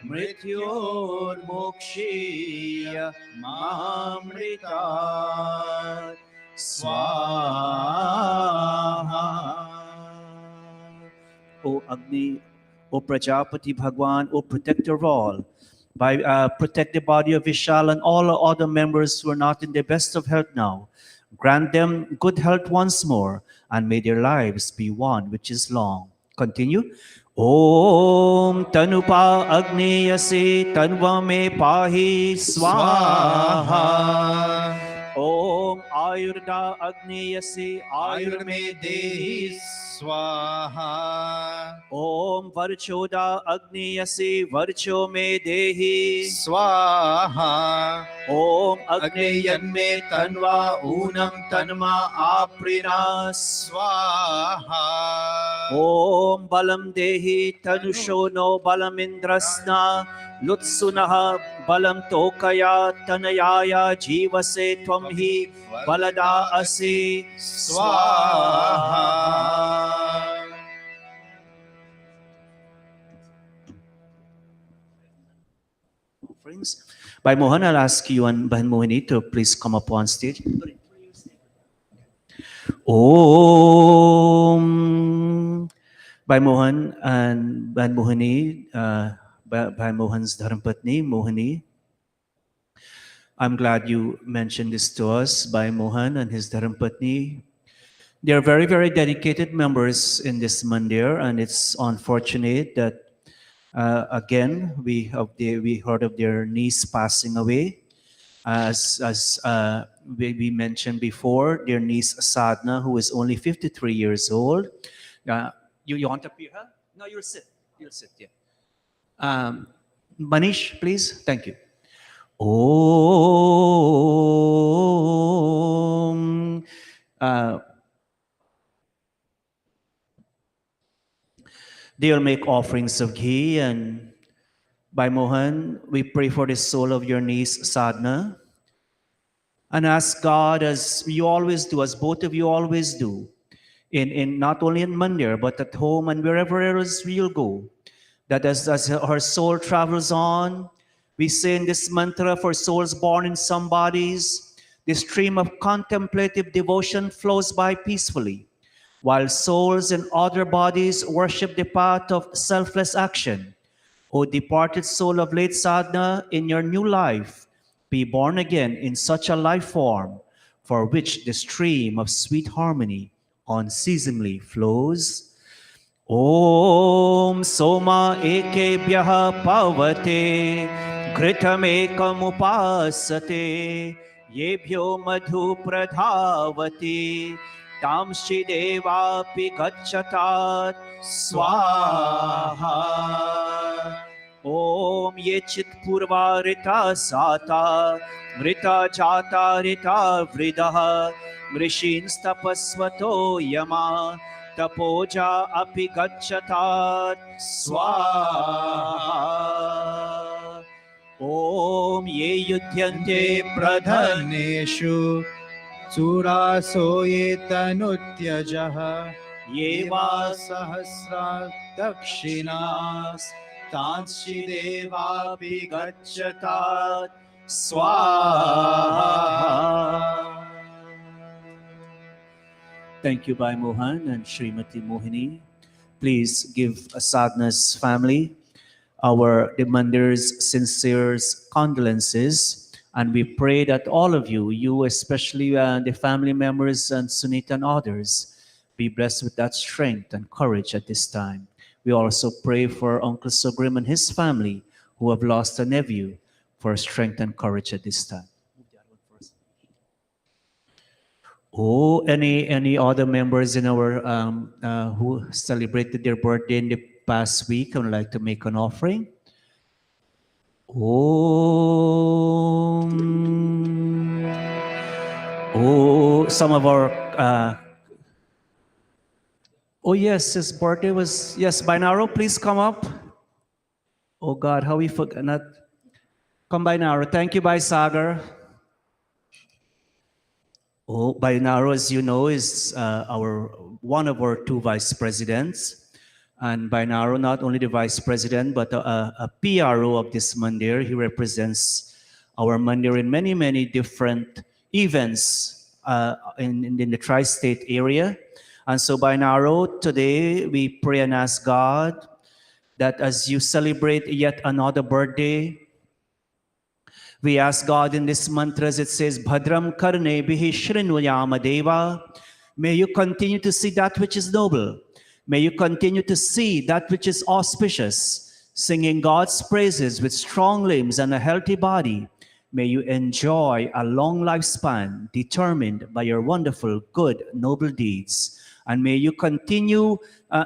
Mrityor Mokshiya Mamritat Swaha. O Agni, O Prajapati Bhagwan, O protector of all, protect the body of Vishal and all other members who are not in the best of health now. Grant them good health once more, and may their lives be one which is long. Continue. Om Tanupa Agneyase Tanva me Pahi Swaha. Om Ayurda Agneyase Ayur me Dehi Swaha. Om Varchoda Agneyase Varcho me Dehi Swaha. Om Agneyan me Tanva Unam Tanma Aprina Swaha. Om Balam Dehi Tanushono Balamindrasna Lutsunaha Balam Tokaya Tanayaya Jivase Twamhi Balada Asi Swaha. Friends, by Mohan, I'll ask you and Bahan Mohini to please come up on stage. Om. By Mohan and Bahan Mohini, by Mohan's Dharmpatni, Mohini. I'm glad you mentioned this to us, by Mohan and his Dharmpatni. They are very, very dedicated members in this mandir, and it's unfortunate that again we heard of their niece passing away. As we mentioned before, their niece Sadhna, who is only 53 years old. You want to appear? Huh? No, you'll sit. You'll sit. Yeah. Manish, please. Thank you. Om. They'll make offerings of ghee, and by Mohan, we pray for the soul of your niece Sadhna and ask God, as you always do, as both of you always do, in not only in Mandir but at home and wherever else we'll go, that as her soul travels on, we say in this mantra for souls born in some bodies, the stream of contemplative devotion flows by peacefully, while souls in other bodies worship the path of selfless action. O departed soul of late Sadhna, in your new life, be born again in such a life form for which the stream of sweet harmony unceasingly flows. Om Soma Ekebhyaha Pavate Ghritamekam Yebhyo Madhu Pradhavati Tamshi Devapi Gacchatat Swaha. Om Yechit Purva Rita Sata Mrita Jata Rita Vridaha Mrishin Tapasvato Yama Tapoja api gacchatat swaha. Om ye yudhyante Pradhaneshu Suraso Yetanutyajaha Yeva Sahasra Dakshinas Tanshi devapi gacchatat swaha. Thank you, Bhai Mohan and Srimati Mohini. Please give Sadhna's family our demander's sincere condolences, and we pray that all of you, especially the family members and Sunita and others, be blessed with that strength and courage at this time. We also pray for Uncle Sugrim and his family who have lost a nephew for strength and courage at this time. Oh, any other members in our who celebrated their birthday in the past week and would like to make an offering? Oh, some of our oh yes, his birthday was, yes, Binaro, please come up. Oh God, how we forgot not come Binaro. Thank you, Bhai Sagar. Oh, Binaro, as you know, is one of our two vice presidents. And Binaro, not only the vice president, but a PRO of this mandir. He represents our mandir in many, many different events in the tri-state area. And so Binaro, today we pray and ask God that as you celebrate yet another birthday, we ask God in this mantra, as it says, Bhadram karne bihi shrinuyama deva. May you continue to see that which is noble. May you continue to see that which is auspicious, singing God's praises with strong limbs and a healthy body. May you enjoy a long lifespan determined by your wonderful, good, noble deeds. And may you continue to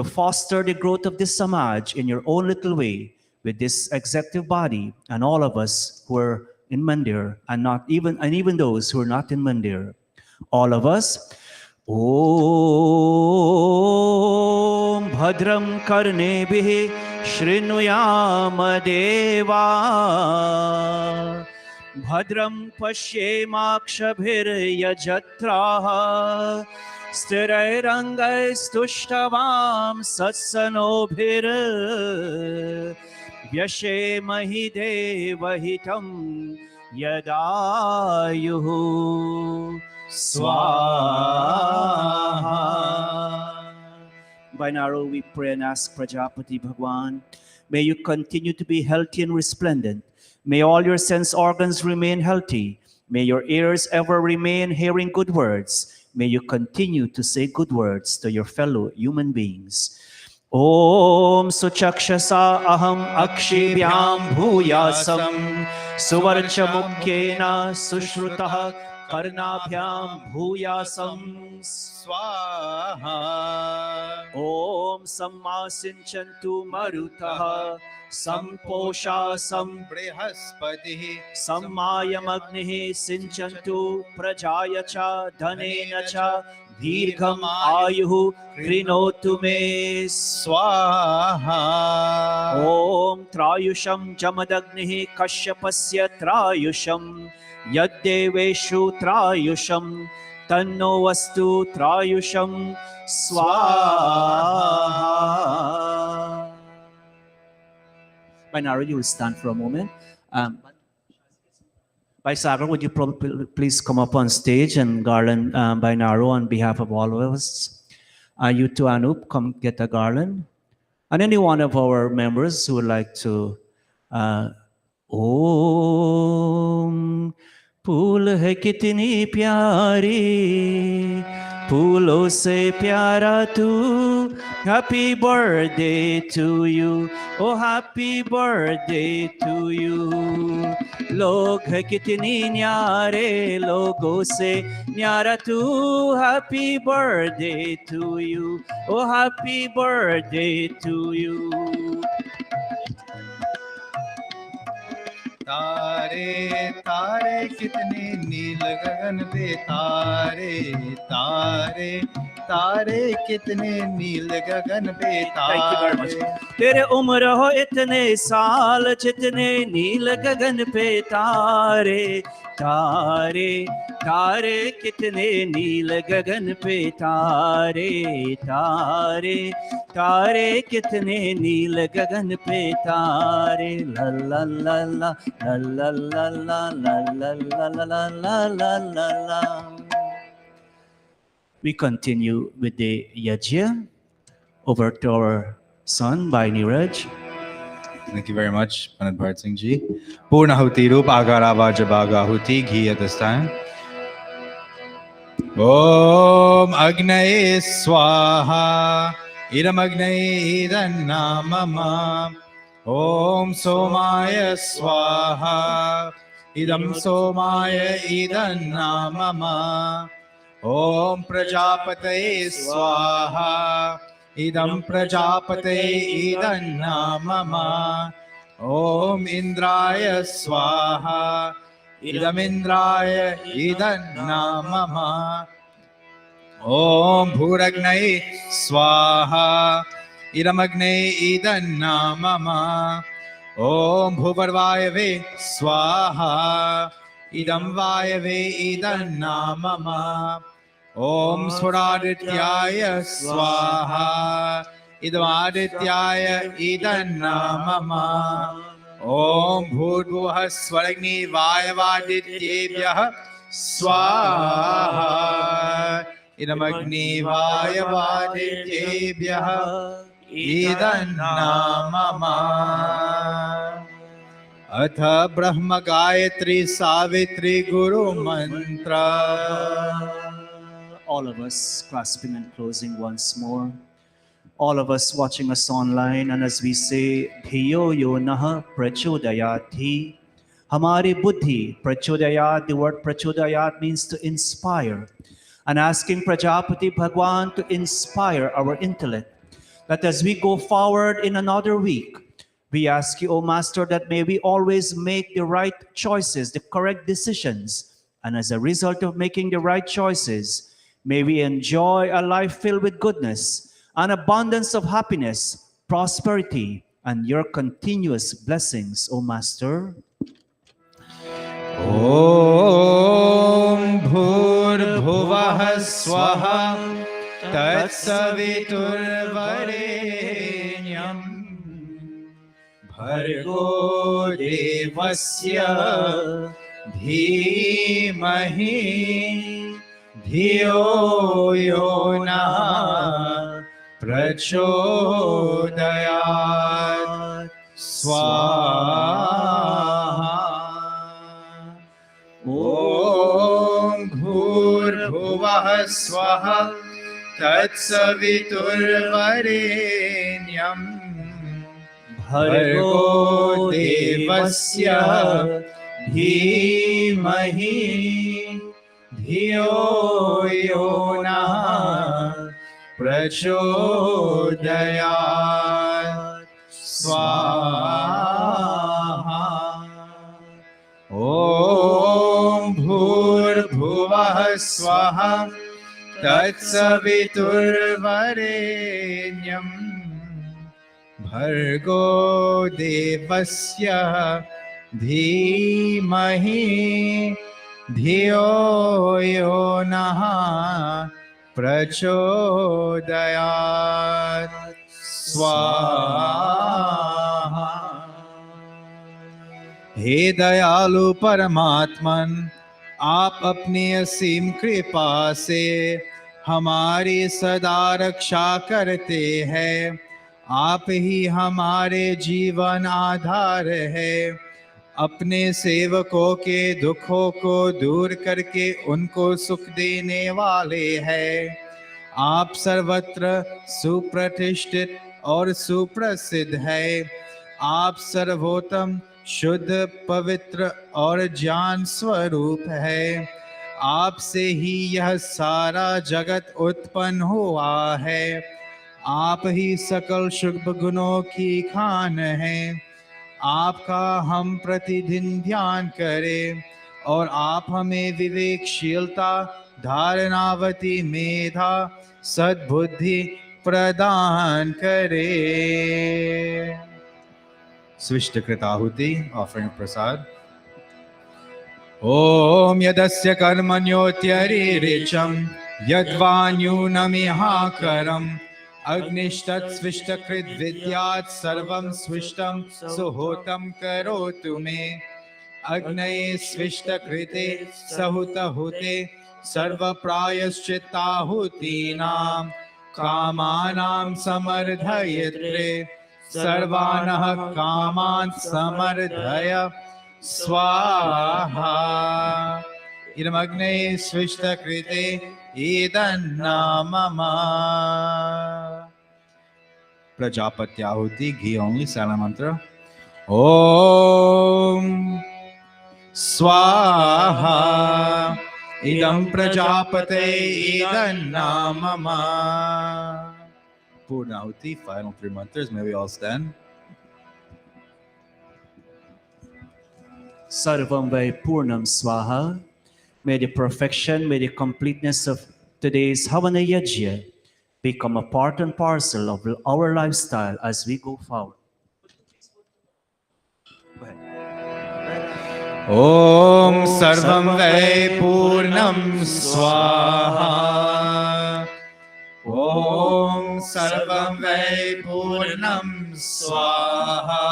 foster the growth of this Samaj in your own little way, with this executive body and all of us who are in Mandir and even those who are not in Mandir. All of us. Om Bhadram Karnebhi Shrinuyama Deva Bhadram Pashyemakshabhir Yajatraha Stirairangaistushtavam Satsanobhir Vyashemahi Devahitam Yadayuhu Swaha. By Naro, we pray and ask Prajapati Bhagwan, may you continue to be healthy and resplendent. May all your sense organs remain healthy. May your ears ever remain hearing good words. May you continue to say good words to your fellow human beings. Om Suchakshasa Aham Akshibhyam Bhuyasam Suvarcha Mukyena Sushrutah कर्णाभ्यां भूयासं स्वाहा ॐ सम्मा सिञ्चन्तु मरुतः सम्पोषासं बृहस्पतिः सम्मायमग्निः सिञ्चन्तु प्रजाय च धनेन च दीर्घम् आयुः कृणोतु मे स्वाहा ॐ त्रायुषं जमदग्निः कश्यपस्य त्रायुषं यद्देवेषु त्रायुषं तन्नो वस्तु त्रायुषं स्वाहा. By now, you will stand for a moment. By Sagar, would you please come up on stage and garland by Naro on behalf of all of us? You too, Anup, come get a garland. And any one of our members who would like to Om फूल है कितनी प्यारी फूलों से प्यारा तू happy birthday to you ओ happy birthday to you लोग है कितनी न्यारे लोगों से न्यारा तू हैप्पी बर्थडे टू यू ओ हैप्पी बर्थडे टू यू तारे तारे कितने नील गगन पे तारे तारे तारे कितने नील गगन पे तारे तेरे उम्र हो इतने साल जितने नील गगन पे तारे तारे तारे कितने नील गगन पे तारे तारे तारे कितने नील गगन पे तारे ला ला ला ला ला ला ला ला ला ला ला ला ला ला ला. We continue with the yajna over to our son by Niraj. Thank you very much, Panat Bharat Singh ji. Purnahuti Roop Agarava Jabagahuti Ghee at this time. Om Agnaye Swaha Idam Agnaye Idannamama Om Somaya Swaha Idam Somaya Idannamama Om Prajapataye Swaha Idam Prajapataye Idannamama Om Indraya Swaha Idam Indraya Idannamama Om Bhuragnaye Swaha Idam Agnaye Idannamama Om Bhuvarvayave Swaha Idam Vayave Idannamama Om Swaradityaya Swaha Idam Adityaya Idannamama Om Bhurvuvah Swaragni Vayavadityebhyah Swaha Idam Agni Vayavadityebhyah Idannamama Atha Brahma Gayatri Savitri Guru Mantra. All of us clasping and closing once more. All of us watching us online, and as we say, Dhiyo yo nah prachodayati, Hamari buddhi prachodayat. The word prachodayat means to inspire, and asking Prajapati Bhagwan to inspire our intellect, that as we go forward in another week, we ask you, O Master, that may we always make the right choices, the correct decisions, and as a result of making the right choices, may we enjoy a life filled with goodness, an abundance of happiness, prosperity, and your continuous blessings, O Master. Om Bhurbhuvah Swaha Tatsaviturvarenyam Bhargo Devasya Dhimahi Dhiyo yo nah prachodayat Swaha Om Bhurbhuvah Swaha Tatsaviturvarenyam Bhargo Devasya Dhimahi धियो यो नः प्रचोदयात् स्वाहा ॐ भूर्भुवः स्वः तत्सवितुर्वरेण्यं भर्गो देवस्य धीमहि धियो यो नः प्रचोदयात् स्वाहा हे दयालु परमात्मन, आप अपनी असीम कृपा से हमारी सदा रक्षा करते हैं। आप ही हमारे जीवन आधार है। अपने सेवकों के दुखों को दूर करके उनको सुख देने वाले हैं। आप सर्वत्र सुप्रतिष्ठित और सुप्रसिद्ध है। आप सर्वोत्तम, शुद्ध, पवित्र और ज्ञान स्वरूप है। आपसे ही यह सारा जगत उत्पन्न हुआ है। आप ही सकल शुभ गुणों की खान है। आपका हम प्रतिदिन ध्यान करें और आप हमें विवेकशीलता, धारणावती मेधा, सद्बुद्धि प्रदान करें। स्विष्टकृत आहुति, ऑफरिंग प्रसाद। ओम यदस्य कर्मण्योत्यरिरिचम् यद्वान्यूनमिहाकरम् अग्निस्तत्स्विष्टकृत विद्यात् सर्वं स्विष्टं सुहोतं करोतु मे। अग्नये स्विष्टकृते सहुतहुते सर्वप्रायश्चित्ताहुतीनां कामानां समर्धयत्रे सर्वानः कामान् समर्धय स्वाहा। इदमग्नये स्विष्टकृते इदन्नामम। प्रजापत्याहुति, घी ओनली, साला मंत्र। ओम स्वाहा इदं प्रजापते इदन्नामम। Purnahuti, final 3 mantras. May we all stand? Sarvam Vai Purnam Swaha. May the perfection, may the completeness of today's Havana Yajna become a part and parcel of our lifestyle as we go forward. Go ahead. Om Sarvam Vai Purnam Swaha. Om Sarvam Vai Purnam Swaha.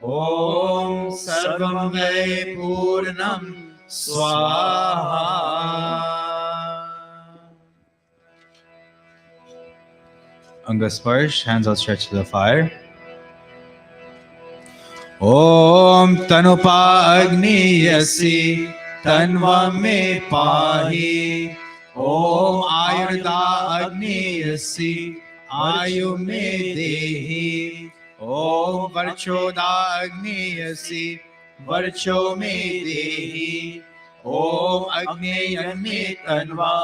Om Sarvam Vai Purnam Swaha. Angasparsh, hands outstretched to the fire. Om Tanupa Agniyasi Tanva me pahi. Om Ayurda Agniyasi Ayu me dehi. Om Varchoda Agniyasi Varcho me dehi. Om Agneyan me tanva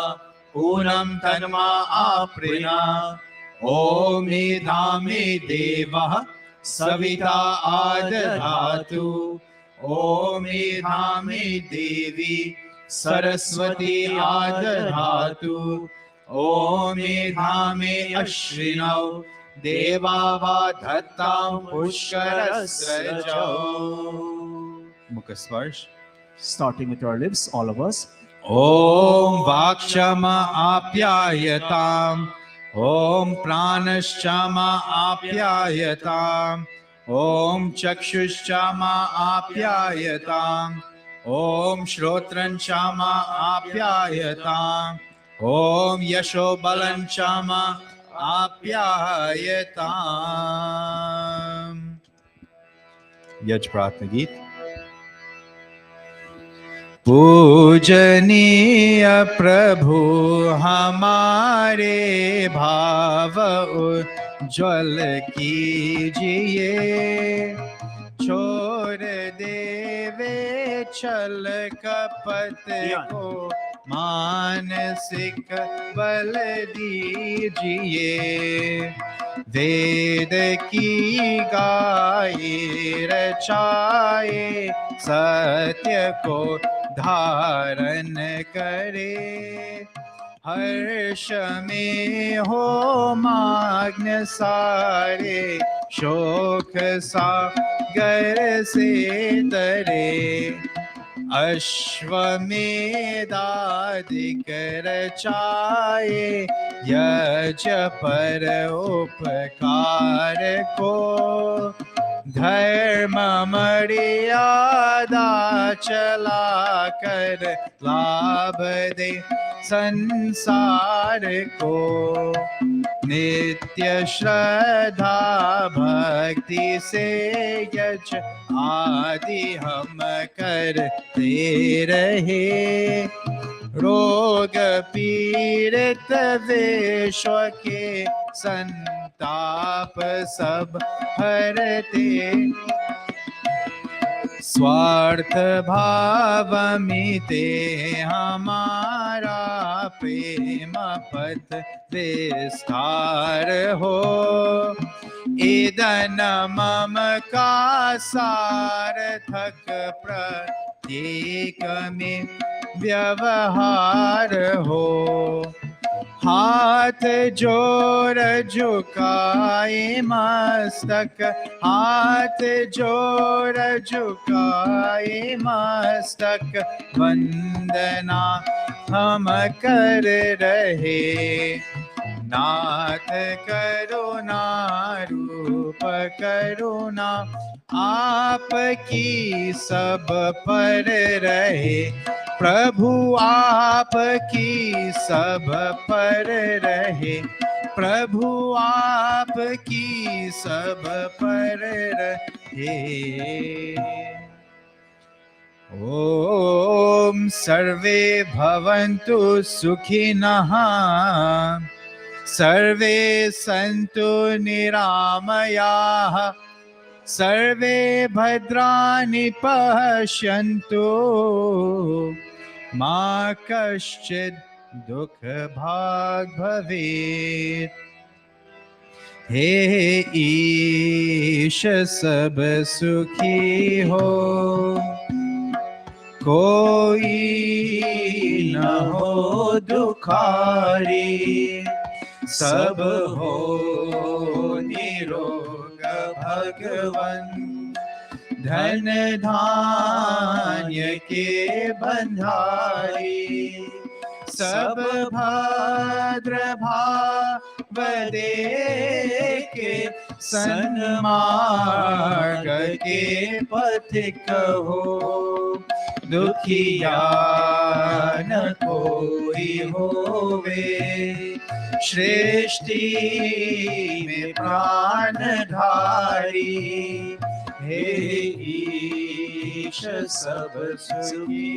Unam tanma aprina. Om Medha me deva Savita adadhatu. Om Medha me devi Saraswati adadhatu. Om Medha me ashrinav Devava dhattam pushkarasrajau. Mukasparsh. Starting with our lips, all of us. Om Vakshama apyayatam. Om Pranashchama apyayatam. Om Chakshuschama apyayatam. Om Shrotranchama apyayatam. Om Yashobalanchama apyayatam. Yaj Pratna Geet. पूजनीय प्रभु हमारे भाव उज्ज्वल कीजिए। छोड़ देवे छल कपट को मानसिक बल दीजिए। वेद की गाये रचाए, सत्य को धारण करे। हर्ष में हो मग्न सारे, शोक सागर से तरे। अश्वमेधादिक रचाए, यज पर उपकार को। धर्म मर्यादा चला कर, लाभ दे संसार को। नित्य श्रद्धा भक्ति से यज आदि हम करते रहे। रोग पीड़ित विश्व के संताप सब हरते। स्वार्थ भाव मिटे हमारा, प्रेम पथ विस्तार हो। ईदन मम का सार्थक, प्रत्येक में व्यवहार हो। हाथ जोड़ झुकाए मस्तक, हाथ जोड़ झुकाए मस्तक। वंदना हम कर रहे, नाथ करुणा रूप करुणा। आपकी सब पर रहे, प्रभु आपकी सब पर रहे। प्रभु आपकी सब पर रहे। ओम सर्वे भवन्तु सुखिनः, सर्वे सन्तु निरामयाः, सर्वे भद्राणि पश्यन्तु, मा कश्चित् दुःख भाग् भवेत्। हे ईश सब सुखी हो, कोई न हो दुखारी। सब हो निरोग भगवन, धन धान्य के बंधारी। सब भद्र भाव देखे, सन्मार्ग के पथिक हो। दुखिया न कोई होवे, सृष्टि में प्राण धारी। हे ईश सब सुखी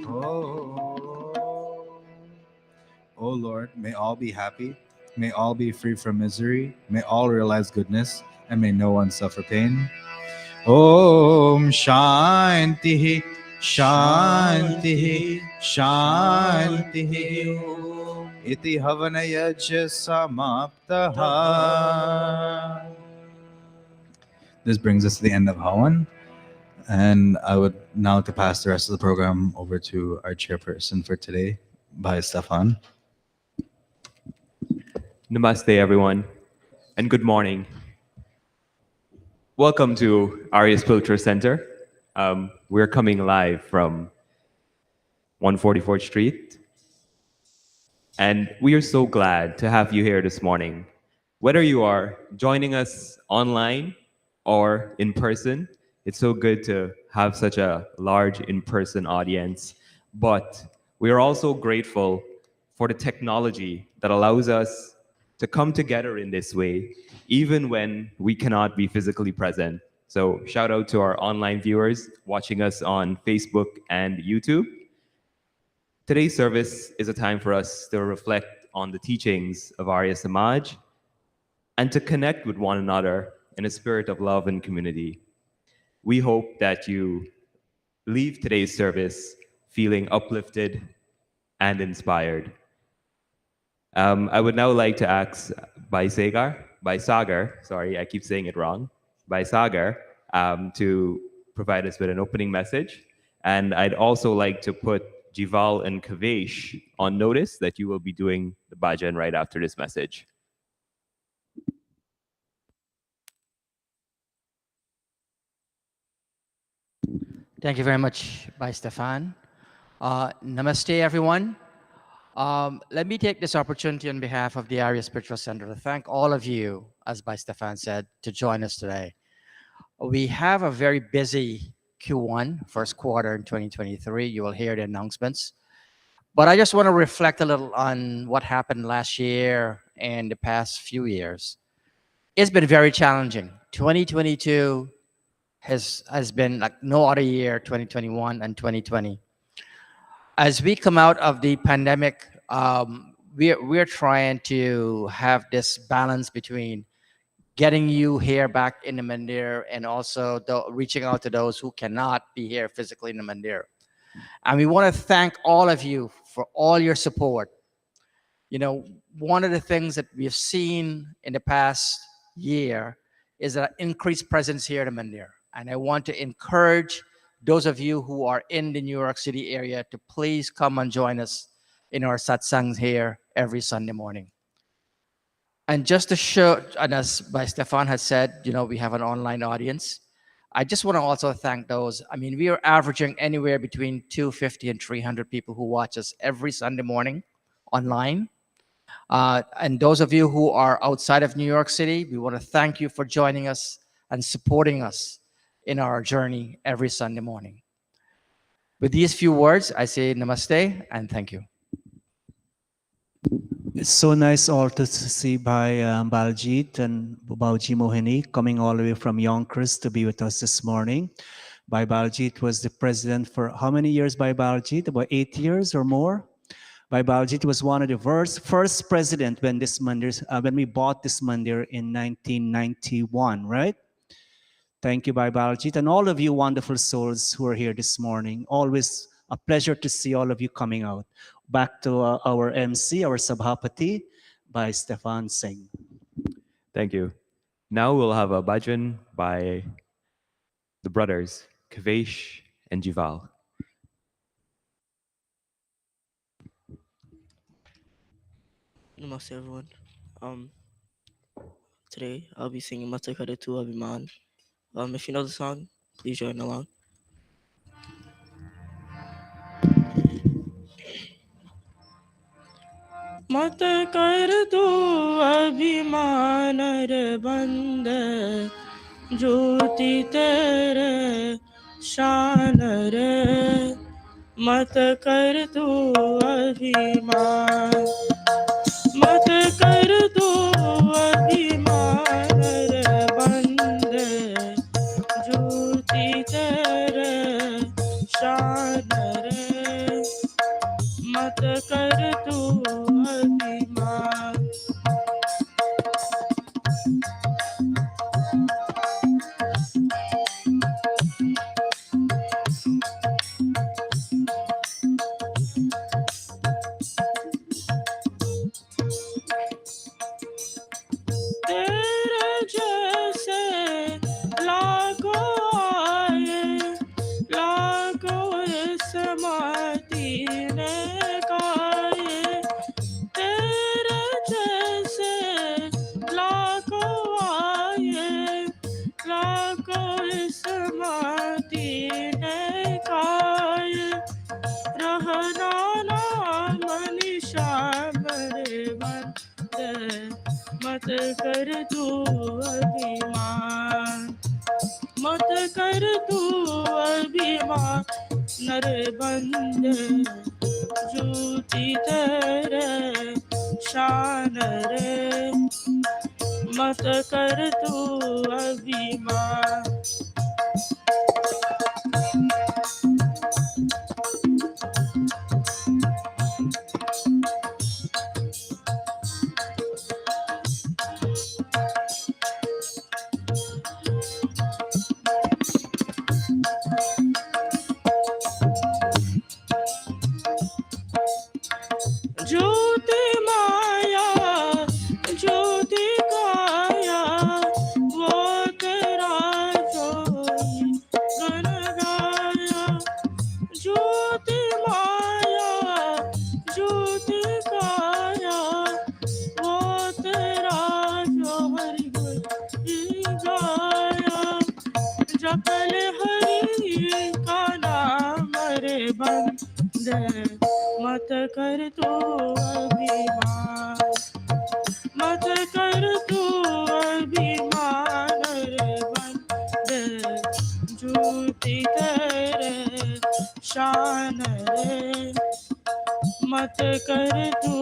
हो। O Lord, may all be happy, may all be free from misery, may all realize goodness, and may no one suffer pain. Om Shanti Shanti Shanti. Iti Havana Yajna Samaptaha. This brings us to the end of Havan, and I would now to pass the rest of the program over to our chairperson for today, Bhai Stefan. Namaste, everyone, and good morning. Welcome to Arya Spiritual Center. We're coming live from 144th Street, and we are so glad to have you here this morning. Whether you are joining us online or in person, it's so good to have such a large in-person audience. But we are also grateful for the technology that allows us to come together in this way, even when we cannot be physically present. So shout out to our online viewers watching us on Facebook and YouTube. Today's service is a time for us to reflect on the teachings of Arya Samaj and to connect with one another in a spirit of love and community. We hope that you leave today's service feeling uplifted and inspired. I would now like to ask by Sagar, sorry, I keep saying it wrong, by Sagar, to provide us with an opening message. And I'd also like to put Jival and Kavesh on notice that you will be doing the bhajan right after this message. Thank you very much, Bhai Stefan. Namaste, everyone. Let me take this opportunity on behalf of the Arya Spiritual Center to thank all of you, as Bhai Stefan said, to join us today. We have a very busy Q1, first quarter in 2023. You will hear the announcements. But I just want to reflect a little on what happened last year and the past few years. It's been very challenging. 2022 has been like no other year, 2021 and 2020. As we come out of the pandemic, we're trying to have this balance between getting you here back in the mandir and also reaching out to those who cannot be here physically in the mandir. And we want to thank all of you for all your support. You know, one of the things that we've seen in the past year is an increased presence here in the mandir. And I want to encourage those of you who are in the New York City area to please come and join us in our satsangs here every Sunday morning. And just to show, and as by Stefan has said, you know, we have an online audience. I just want to also thank those. I mean, we are averaging anywhere between 250 and 300 people who watch us every Sunday morning online. And those of you who are outside of New York City, we want to thank you for joining us and supporting us in our journey every Sunday morning. With these few words, I say namaste and thank you. It's so nice all to see Baljit and Bauji Mohini coming all the way from Yonkers to be with us this morning. Bhai Baljit was the president for how many years, Bhai Baljit? About 8 years or more? Bhai Baljit was one of the first president when this mandir, when we bought this mandir in 1991, right? Thank you, Bhai Baljit, and all of you wonderful souls who are here this morning. Always a pleasure to see all of you coming out. Back to our MC, our Sabhapati, by Stefan Singh. Thank you. Now we'll have a bhajan by the brothers, Kavesh and Jival. Namaste everyone. Today I'll be singing Mata Kare Tu Abhiman. If you know the song, please join along. मत कर तू अभिमान रे बंदे ज्योति तेरे शान रे मत कर तू अभिमान मत कर तू अभिमान रे बंदे ज्योति तेरे शान रे मत कर तू अभिमान तेरे जैसे लाखों आए लाखों इस माटी ने गाए तेरे जैसे लाखों आए लाखों इस माटी ने गाए रहना नाम निशान रे बंदे मत कर तू अभिमान मत कर तू अभिमान नर बंदे ज्योति तेरे शान रे मत कर तू अभिमान दे मत कर तू अभिमान मत कर तू अभिमान रे बंदे झूठी तेरे शान रे मत कर तू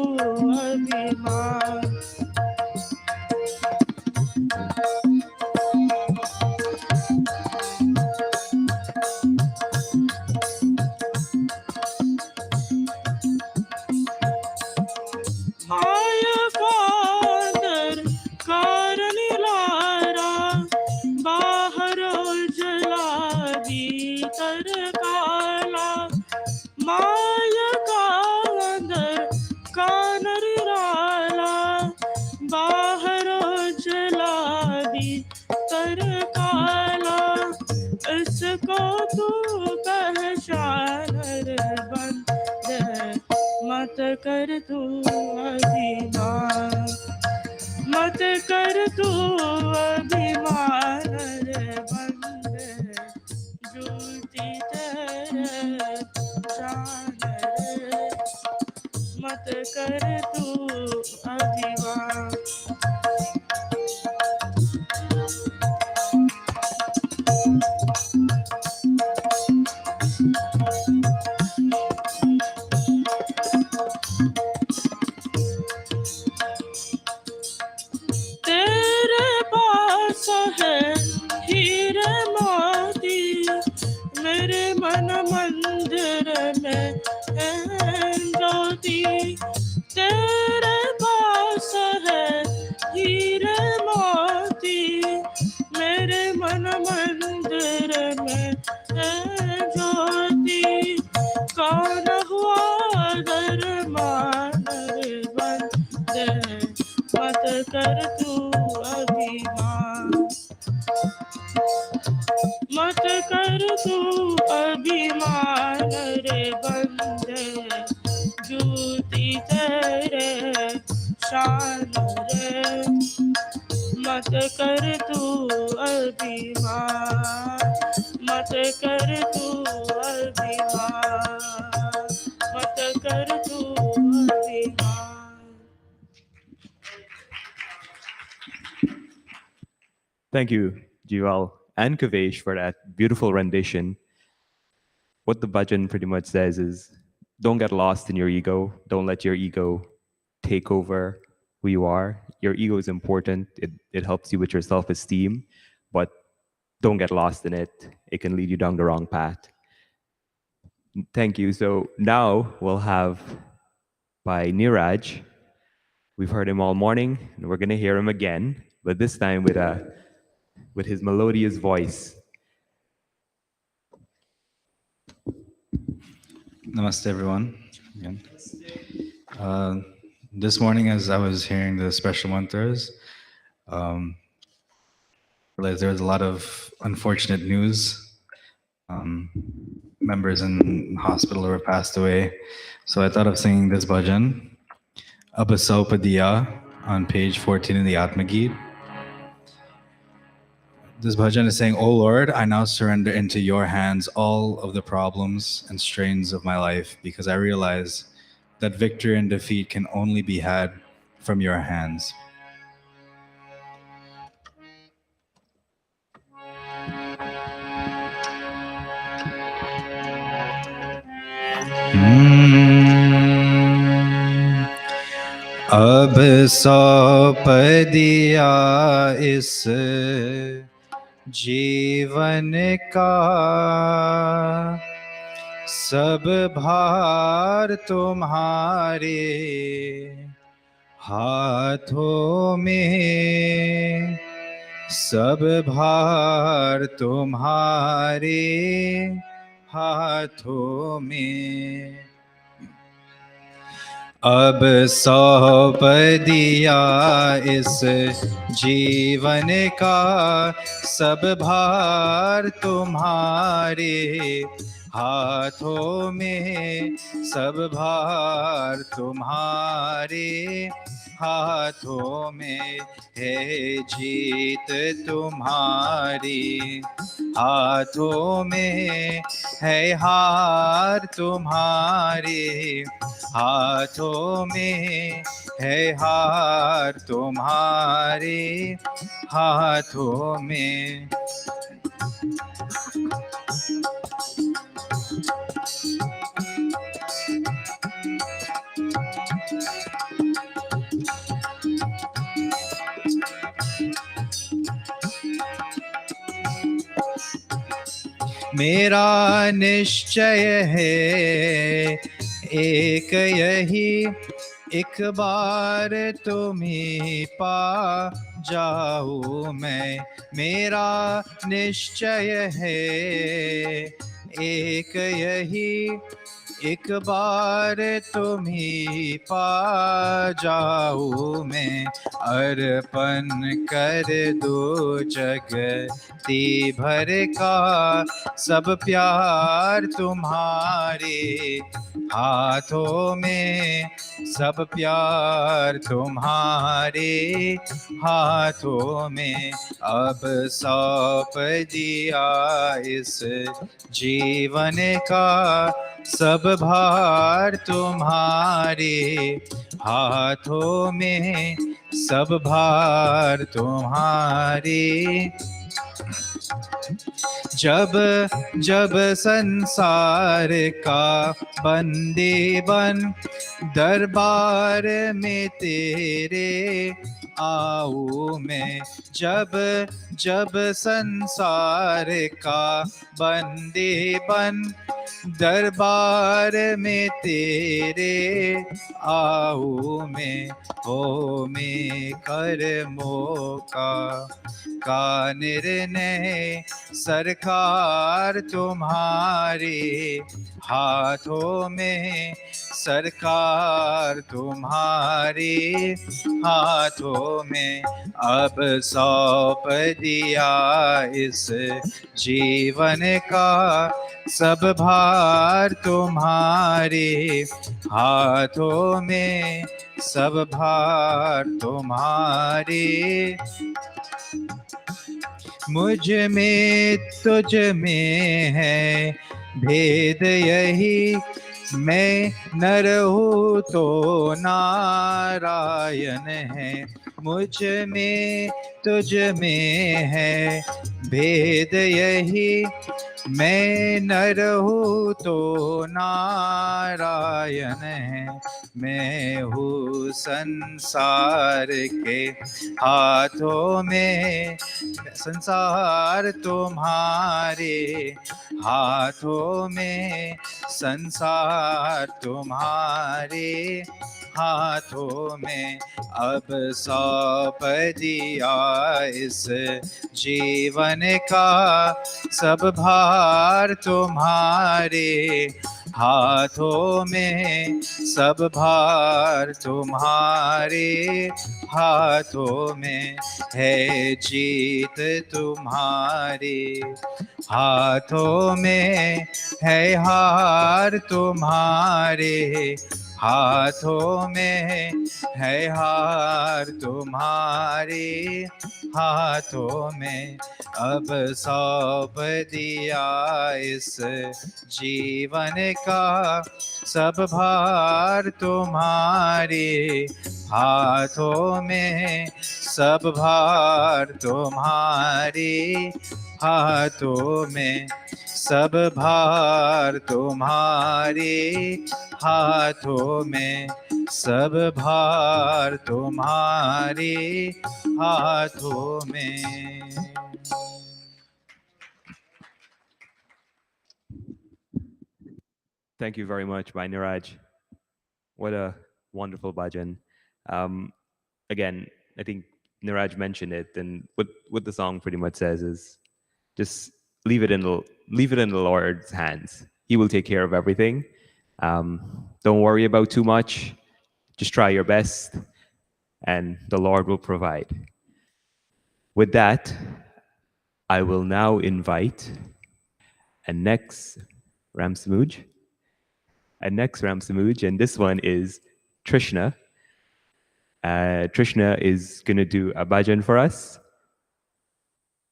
अभिमान माया कांदर कारण लारा बाहर उजला भीतर काला माया कांदर कानर लाला बाहर उजला भीतर काला इसको तू पहचान रे बंदे मत कर तू अभिमान मत कर तू अभिमान रे बंदे झूठी तेरे जान रे मत कर तू अभिमान तेरे पास है हीरे मोती मेरे मन मंदिर में है ज्योति तेरे पास है हीरे मोती मेरे मन मंदिर में है ज्योति कौन हुआ दरमान रे बंदे मत कर तू अभिमान मत कर तू अभिमान रे बंदे झूठी तेरे शान रे मत कर तू अभिमान मत कर तू अभिमान मत कर तू अभिमान Thank you, Jival and Kavesh, for that beautiful rendition. What the bhajan pretty much says is, don't get lost in your ego. Don't let your ego take over who you are. Your ego is important. It helps you with your self-esteem, but don't get lost in it. It can lead you down the wrong path. Thank you. So now we'll have by Niraj. We've heard him all morning, and we're going to hear him again, but this time with his melodious voice. Namaste, everyone. Again. This morning, as I was hearing the special mantras, realized there was a lot of unfortunate news. Members in hospital who were passed away. So I thought of singing this bhajan, Abasaupadiyya, on page 14 in the Atma Geet. This bhajan is saying, "O Lord, I now surrender into your hands all of the problems and strains of my life because I realize that victory and defeat can only be had from your hands." अब सौंप दिया इस जीवन का सब भार तुम्हारे हाथों में सब भार तुम्हारे हाथों में अब सौंप दिया इस जीवन का सब भार तुम्हारे हाथों में सब भार तुम्हारे हाथों में है जीत तुम्हारी, हाथों में है हार तुम्हारी, हाथों में है हार तुम्हारी, हाथों में। मेरा निश्चय है एक यही, एक बार तुम्हें पा जाऊँ मैं। मेरा निश्चय है एक यही, एक बार तुम्हें पा जाऊँ मैं। अर्पण कर दो जगती भर का सब प्यार तुम्हारे हाथों में, सब प्यार तुम्हारे हाथों में। अब सौंप दिया इस जीवन का सब भार तुम्हारे हाथों में, सब भार तुम्हारे। जब जब संसार का बंदी बन दरबार में तेरे आऊँ मैं। जब जब संसार का बंदी बन दरबार में तेरे आऊँ मैं। हो में कर्मों का निर्णय सरकार तुम्हारे हाथों में, सरकार तुम्हारे हाथों में। अब सौंप दिया इस जीवन का सब भार तुम्हारे हाथों में, सब भार तुम्हारे। मुझ में तुझ में है भेद यही, मैं नर हूँ तो नारायण है। मुझ में तुझ में है भेद यही, मैं नर हूँ तो नारायण है। मैं हूँ संसार के हाथों में, संसार तुम्हारे हाथों में, संसार तुम्हारे हाथों में। अब सौंप दिया इस जीवन का सब भार तुम्हारे हाथों में, सब भार तुम्हारे हाथों में। है जीत तुम्हारे हाथों में, है हार तुम्हारे हाथों में, है हार तुम्हारे हाथों में। अब सौंप दिया इस जीवन का सब भार तुम्हारे हाथों में, सब भार तुम्हारे हाथों में, सब भार तुम्हारे हाथों में, सब भार तुम्हारे हाथों में। Thank you very much, Bhai Niraj. What a wonderful bhajan. Um, again, I think Niraj mentioned it, and what the song pretty much says is just leave it in the Lord's hands. He will take care of everything. Don't worry about too much. Just try your best, and the Lord will provide. With that, I will now invite a next Ramsamuj. And this one is Trishna. Trishna is going to do a bhajan for us.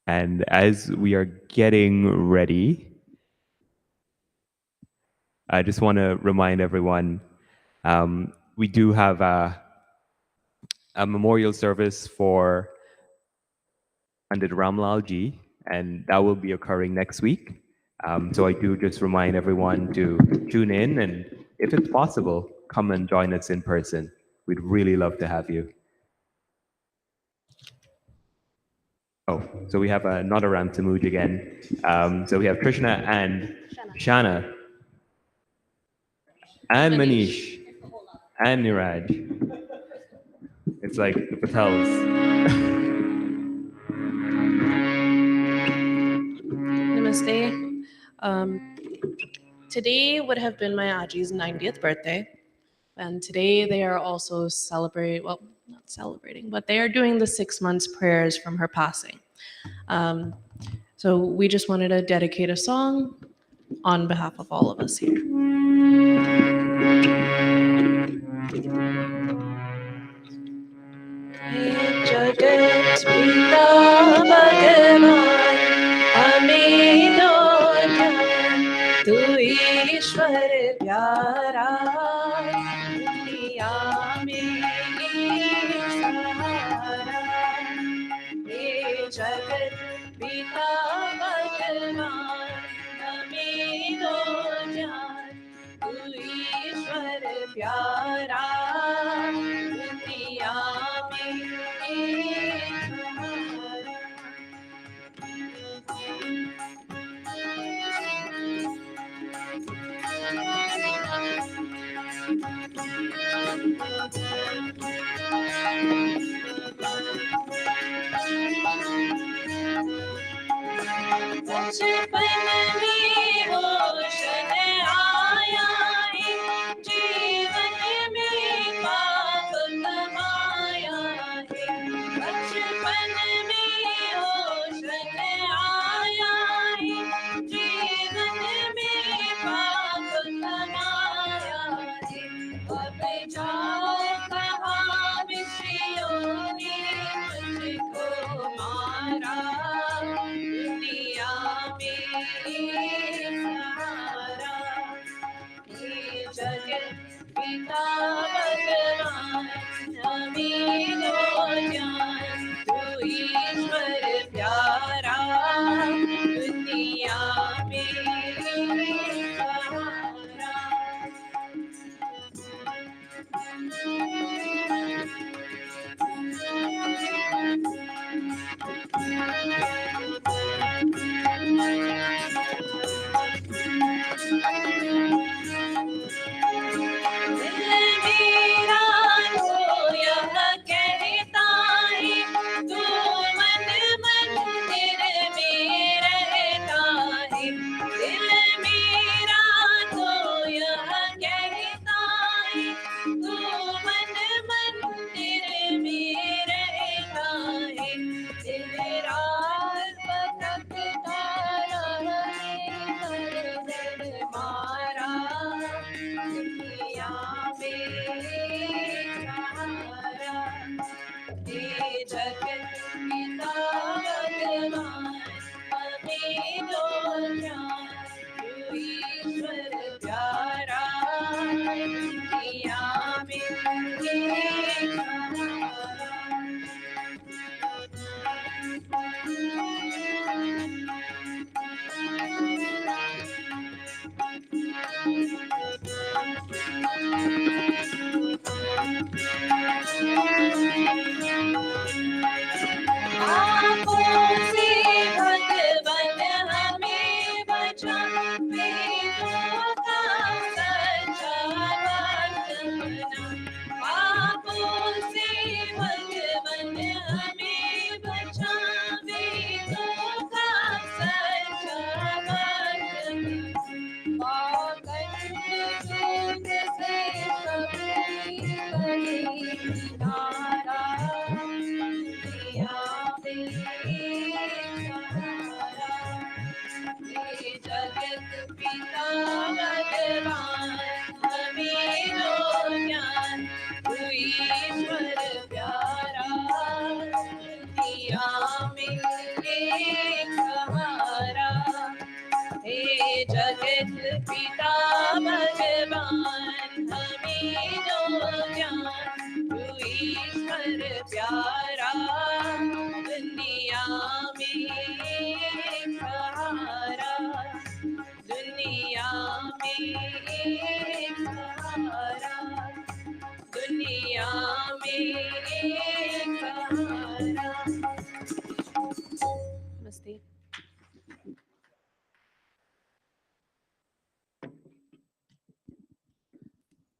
And as we are getting ready, I just want to remind everyone, we do have a memorial service for Pandit Ramlal ji, and that will be occurring next week. So I do just remind everyone to tune in, and if it's possible, come and join us in person. We'd really love to have you. Oh, so we have Nodaram Tamuj again. So we have Krishna and Shana and Manish and Niraj. It's like the Patels. Namaste. Today would have been my Aji's 90th birthday. And today they are also not celebrating, but they are doing the 6 months prayers from her passing. So we just wanted to dedicate a song on behalf of all of us here. जगत पिता भगवान हमें दो ज्ञान तू ईश्वर प्यारा दुनिया में सहारा हे जगत पिता भगवान हमें दो ज्ञान तू ईश्वर प्यारा दुनिया में बचपन में होश न आया है जीवन में पाप कमाया है बचपन में होश न आया है जीवन में पाप कमाया है अब जाओ कहाँ मिश्रियों ने मुझको मारा दुनिया में सहारा ये जगत पिता भगवान हमें दो ज्ञान तू ईश्वर प्यारा दुनिया में सहारा दिल मेरा तो यह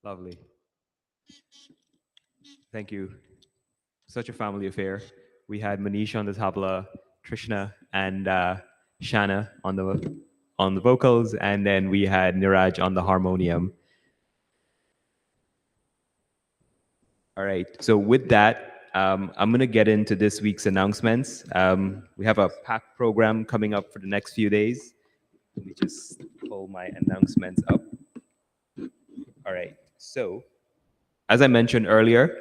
Lovely. Thank you. Such a family affair. We had Manish on the tabla, Trishna and Shana on the vocals, and then we had Niraj on the harmonium. All right. So with that, I'm going to get into this week's announcements. We have a packed program coming up for the next few days. Let me just pull my announcements up. All right. So, as I mentioned earlier,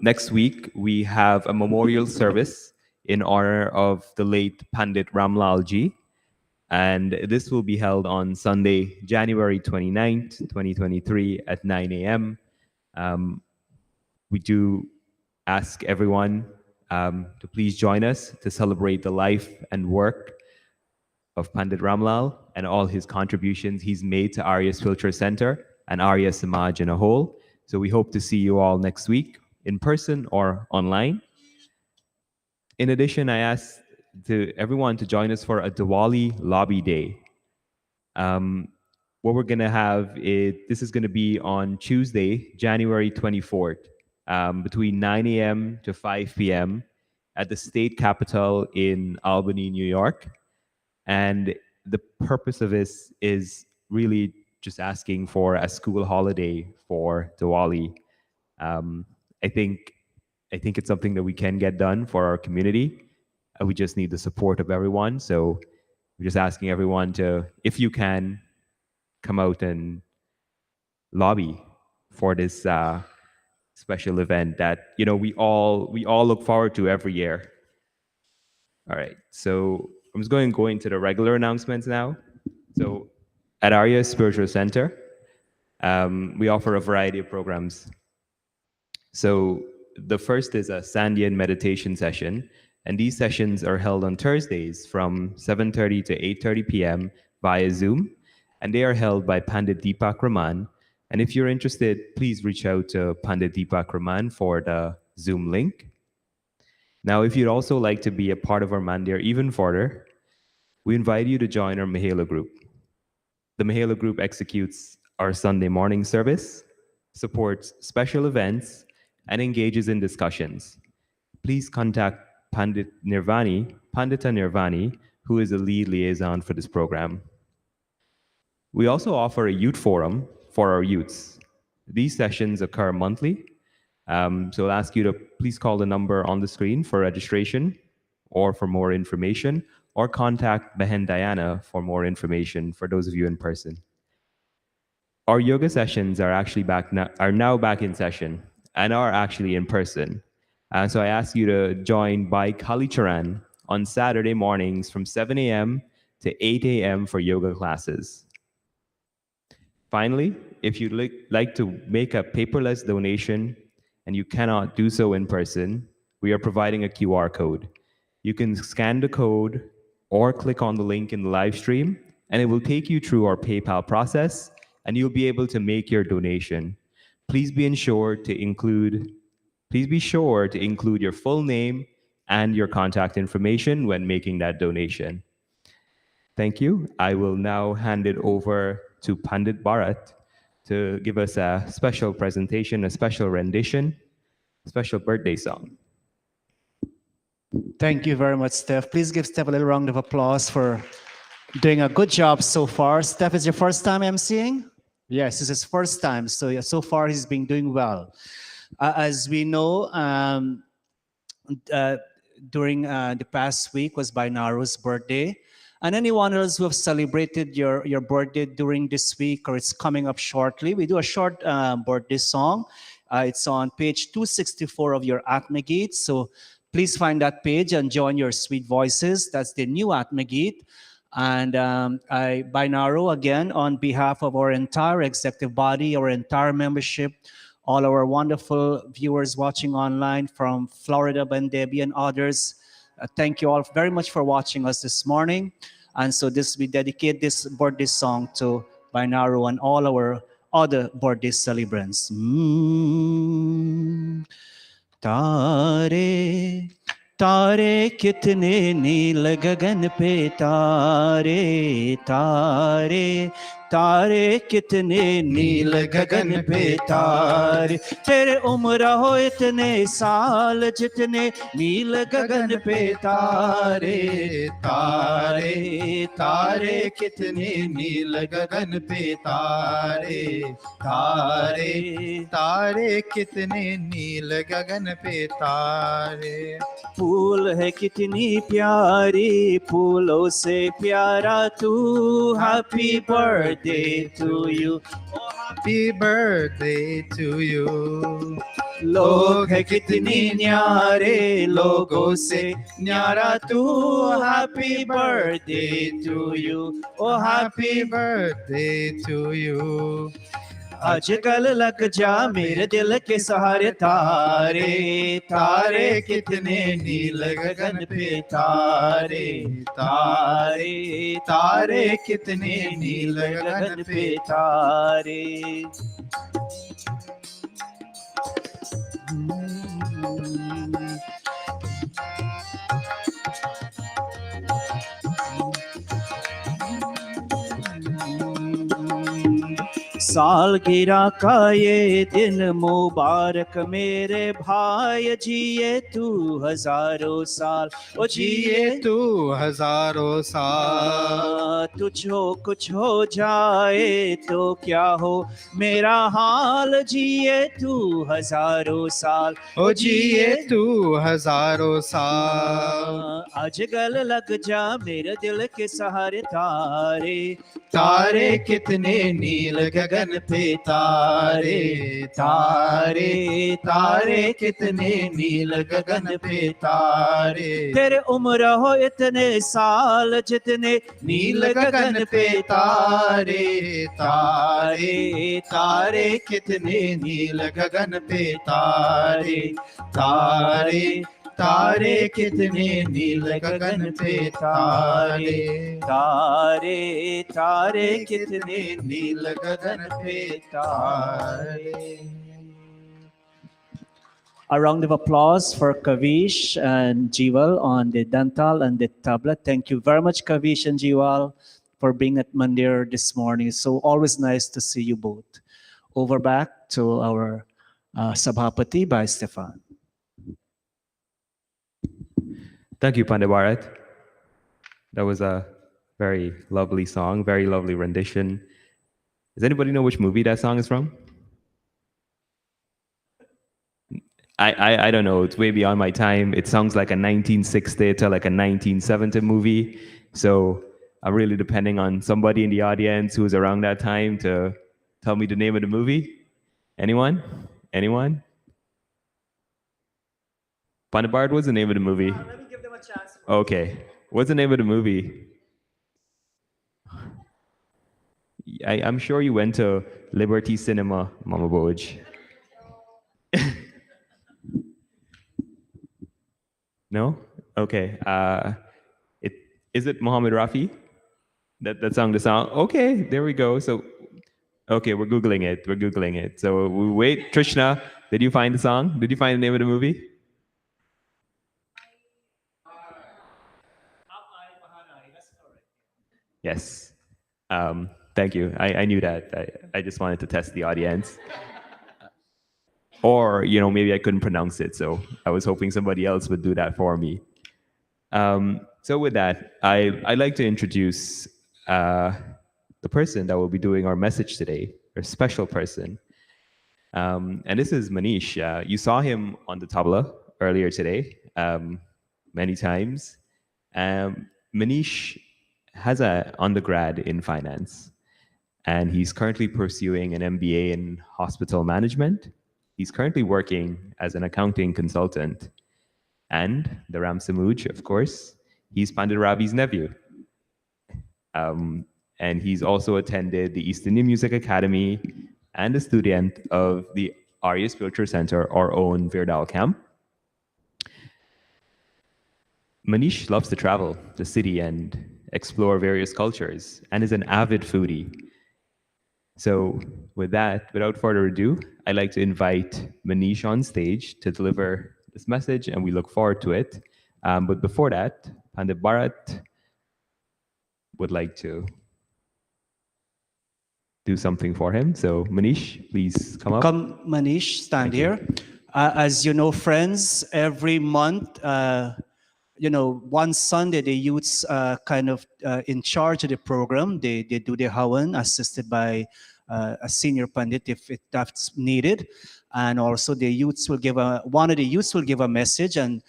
next week we have a memorial service in honor of the late Pandit Ramlal ji. And this will be held on Sunday, January 29th, 2023 at 9 a.m. We do ask everyone to please join us to celebrate the life and work of Pandit Ramlal and all his contributions he's made to Arya Spiritual Center and Arya Samaj in a whole. So we hope to see you all next week in person or online. In addition, I asked everyone to join us for a Diwali Lobby Day. What we're going to have this is going to be on Tuesday, January 24th, between 9 a.m. to 5 p.m. at the state capitol in Albany, New York. And the purpose of this is really just asking for a school holiday for Diwali. I think it's something that we can get done for our community. We just need the support of everyone. So we're just asking everyone to, if you can, come out and lobby for this special event that we all look forward to every year. All right, so I'm just going to go into the regular announcements now. So at Arya Spiritual Center, we offer a variety of programs. So the first is a Sandhyan meditation session, and these sessions are held on Thursdays from 7:30 to 8:30 p.m. via Zoom, and they are held by Pandit Deepak Raman. And if you're interested, please reach out to Pandit Deepak Raman for the Zoom link. Now, if you'd also like to be a part of our Mandir even further, we invite you to join our Mahela group. The Mahela group executes our Sunday morning service, supports special events, and engages in discussions. Please contact Pandita Nirvani, who is the lead liaison for this program. We also offer a youth forum for our youths. These sessions occur monthly. So I'll ask you to please call the number on the screen for registration or for more information, or contact Behen Diana for more information for those of you in person. Our yoga sessions are now back in session and are actually in person. So I ask you to join by Kali Charan on Saturday mornings from 7 a.m. to 8 a.m. for yoga classes. Finally, if you'd like to make a paperless donation and you cannot do so in person, we are providing a QR code. You can scan the code or click on the link in the live stream, and it will take you through our PayPal process, and you'll be able to make your donation. Please be sure to include your full name and your contact information when making that donation. Thank you. I will now hand it over to Pandit Bharat to give us a special presentation, a special rendition, a special birthday song. Thank you very much, Steph. Please give Steph a little round of applause for doing a good job so far. Steph, is your first time emceeing? Yes, this is his first time. So yeah, so far he's been doing well. As we know, during the past week was Bainaru's birthday. And anyone else who have celebrated your birthday during this week or it's coming up shortly, we do a short birthday song. It's on page 264 of your Atma Geet. So please find that page and join your sweet voices. That's the new Atma Geet. And Bainaru, again, on behalf of our entire executive body, our entire membership, all our wonderful viewers watching online from Florida, Bandebi, and others, thank you all very much for watching us this morning. And so we dedicate this birthday song to Bainaru and all our other birthday celebrants. Tare, tare kitne नील गगन पे तारे तारे तारे कितने नील गगन पे तारे तेरे उम्र हो इतने साल जितने नील गगन पे तारे तारे तारे कितने नील गगन पे तारे तारे तारे कितने नील गगन पे तारे फूल है कितनी प्यारी फूलों से प्यारा तू happy birthday to you happy birthday to you लोग है कितनी न्यारे लोगों से न्यारा तू हैप्पी बर्थडे टू यू ओ हैप्पी बर्थडे टू यू आजकल लग जा मेरे दिल के सहारे तारे तारे कितने नील गगन पे तारे तारे तारे कितने नील गगन पे तारे सालगिरह का ये दिन मुबारक मेरे भाई जिए तू हजारों साल ओ जिए तू हजारों साल तुझो कुछ हो जाए तो क्या हो मेरा हाल जिए तू हजारों साल ओ जिए तू हजारों साल आज गल लग जा मेरे दिल के सहारे तारे तारे कितने नील गगन पे तारे तारे तारे कितने नील गगन पे तारे तेरे उम्र हो इतने साल जितने नील गगन पे तारे तारे तारे कितने नील गगन पे तारे तारे तारे कितने नील गगन पे तारे तारे तारे कितने नील गगन पे तारे A round of applause for Kavish and Jiwal on the dantal and the tabla. Thank you very much, Kavish and Jiwal, for being at Mandir this morning. So always nice to see you both. Over back to our Sabhapati by Stefan. Thank you, Pandit Bharat. That was a very lovely song, very lovely rendition. Does anybody know which movie that song is from? I don't know. It's way beyond my time. It sounds like a 1960 to like a 1970 movie. So I'm really depending on somebody in the audience who's around that time to tell me the name of the movie. Anyone? Anyone? Pandit Bharat, what's the name of the movie? Let me give them a chance. Okay. What's the name of the movie? I'm sure you went to Liberty Cinema, Mama Boj. No? Okay. Is it Muhammad Rafi? That song, the song? Okay, there we go. So, okay, we're Googling it. We're Googling it. So we wait. Trishna, did you find the song? Did you find the name of the movie? Yes. Thank you. I knew that. I just wanted to test the audience. Or, maybe I couldn't pronounce it, so I was hoping somebody else would do that for me. So with that, I'd like to introduce the person that will be doing our message today, our special person. And this is Manish. You saw him on the tabla earlier today, many times. Manish has an undergrad in finance, and he's currently pursuing an MBA in hospital management. He's currently working as an accounting consultant. And the Ram Samuj, of course, he's Pandit Ravi's nephew. And he's also attended the East Indian Music Academy and a student of the Arya Spiritual Center, our own Virdal camp. Manish loves to travel the city and explore various cultures and is an avid foodie. So with that, without further ado, I'd like to invite Manish on stage to deliver this message, and we look forward to it. But before that, Pandit Bharat would like to do something for him. So Manish, please come up. Come, Manish, stand Thank you. here. As you know, friends, every month, one Sunday, the youths kind of in charge of the program. They do the Hawan, assisted by a senior pandit if that's needed. And also the youths will one of the youths will give a message. And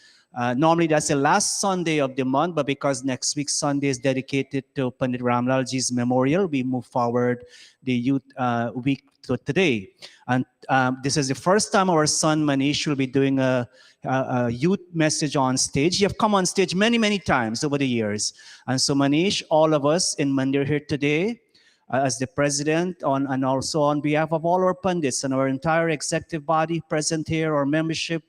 normally that's the last Sunday of the month, but because next week Sunday is dedicated to Pandit Ramlalji's memorial, we move forward the youth week to today. And this is the first time our son Manish will be doing a youth message on stage. You have come on stage many, many times over the years. And so Manish, all of us in Mandir here today, as the president and also on behalf of all our pundits and our entire executive body present here, our membership,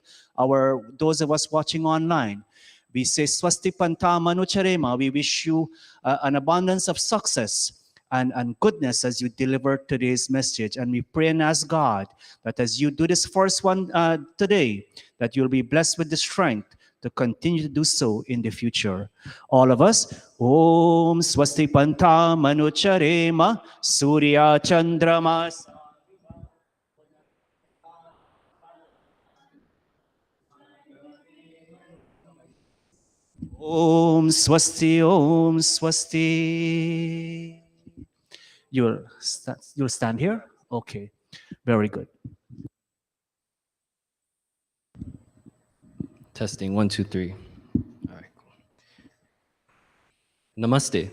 those of us watching online, we say Swasti Panta Manucharema. We wish you an abundance of success and goodness as you deliver today's message. And we pray and ask God that as you do this first one today, that you'll be blessed with the strength to continue to do so in the future. All of us, Om Swasti Panta Manucharema Surya Chandramas. Om Swasti, Om Swasti. You'll stand here? Okay, very good. Testing 1, 2, 3. All right, cool. Namaste.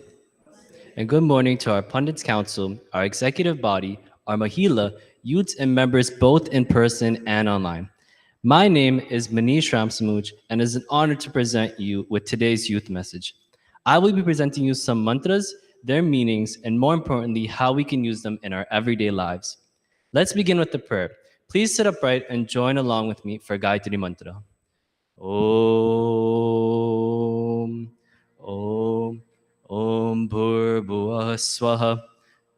And good morning to our Pundits Council, our executive body, our Mahila, youths and members both in person and online. My name is Manish Ramsamuj, and it is an honor to present you with today's youth message. I will be presenting you some mantras, their meanings, and more importantly, how we can use them in our everyday lives. Let's begin with the prayer. Please sit upright and join along with me for Gayatri Mantra. Om, Om, Om Bhurбhuvah Swaha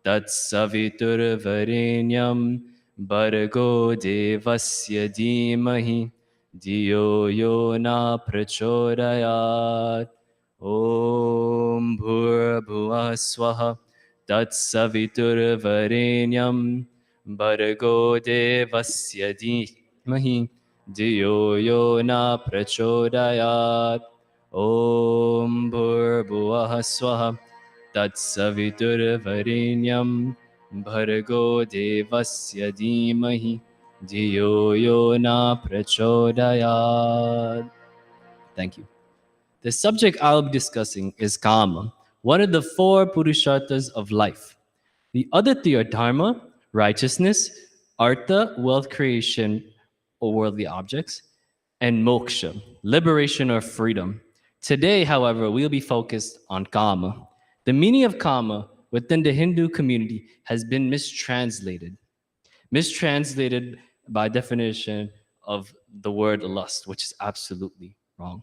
Tat Savitur Varenyam Bhargo Devasya Dhimahi Dhiyo Yo Na Prachodayat. Om Bhurбhuvah Swaha Tat Savitur Varenyam Bhargo Devasya Dhimahi Dhiyo Yo Na Prachodayat. Om Bhurбhuvah Swaha Tat Savitur Varenyam Bhargo Devasya Dhimahi Dhiyo Yo Na Prachodayat. Thank you. The subject I'll be discussing is Kama, one of the 4 Purusharthas of life. The other 3 are Dharma, righteousness, Artha, wealth creation or worldly objects, and Moksha, liberation or freedom. Today, however, we'll be focused on Kama. The meaning of Kama within the Hindu community has been mistranslated. Mistranslated by definition of the word lust, which is absolutely wrong.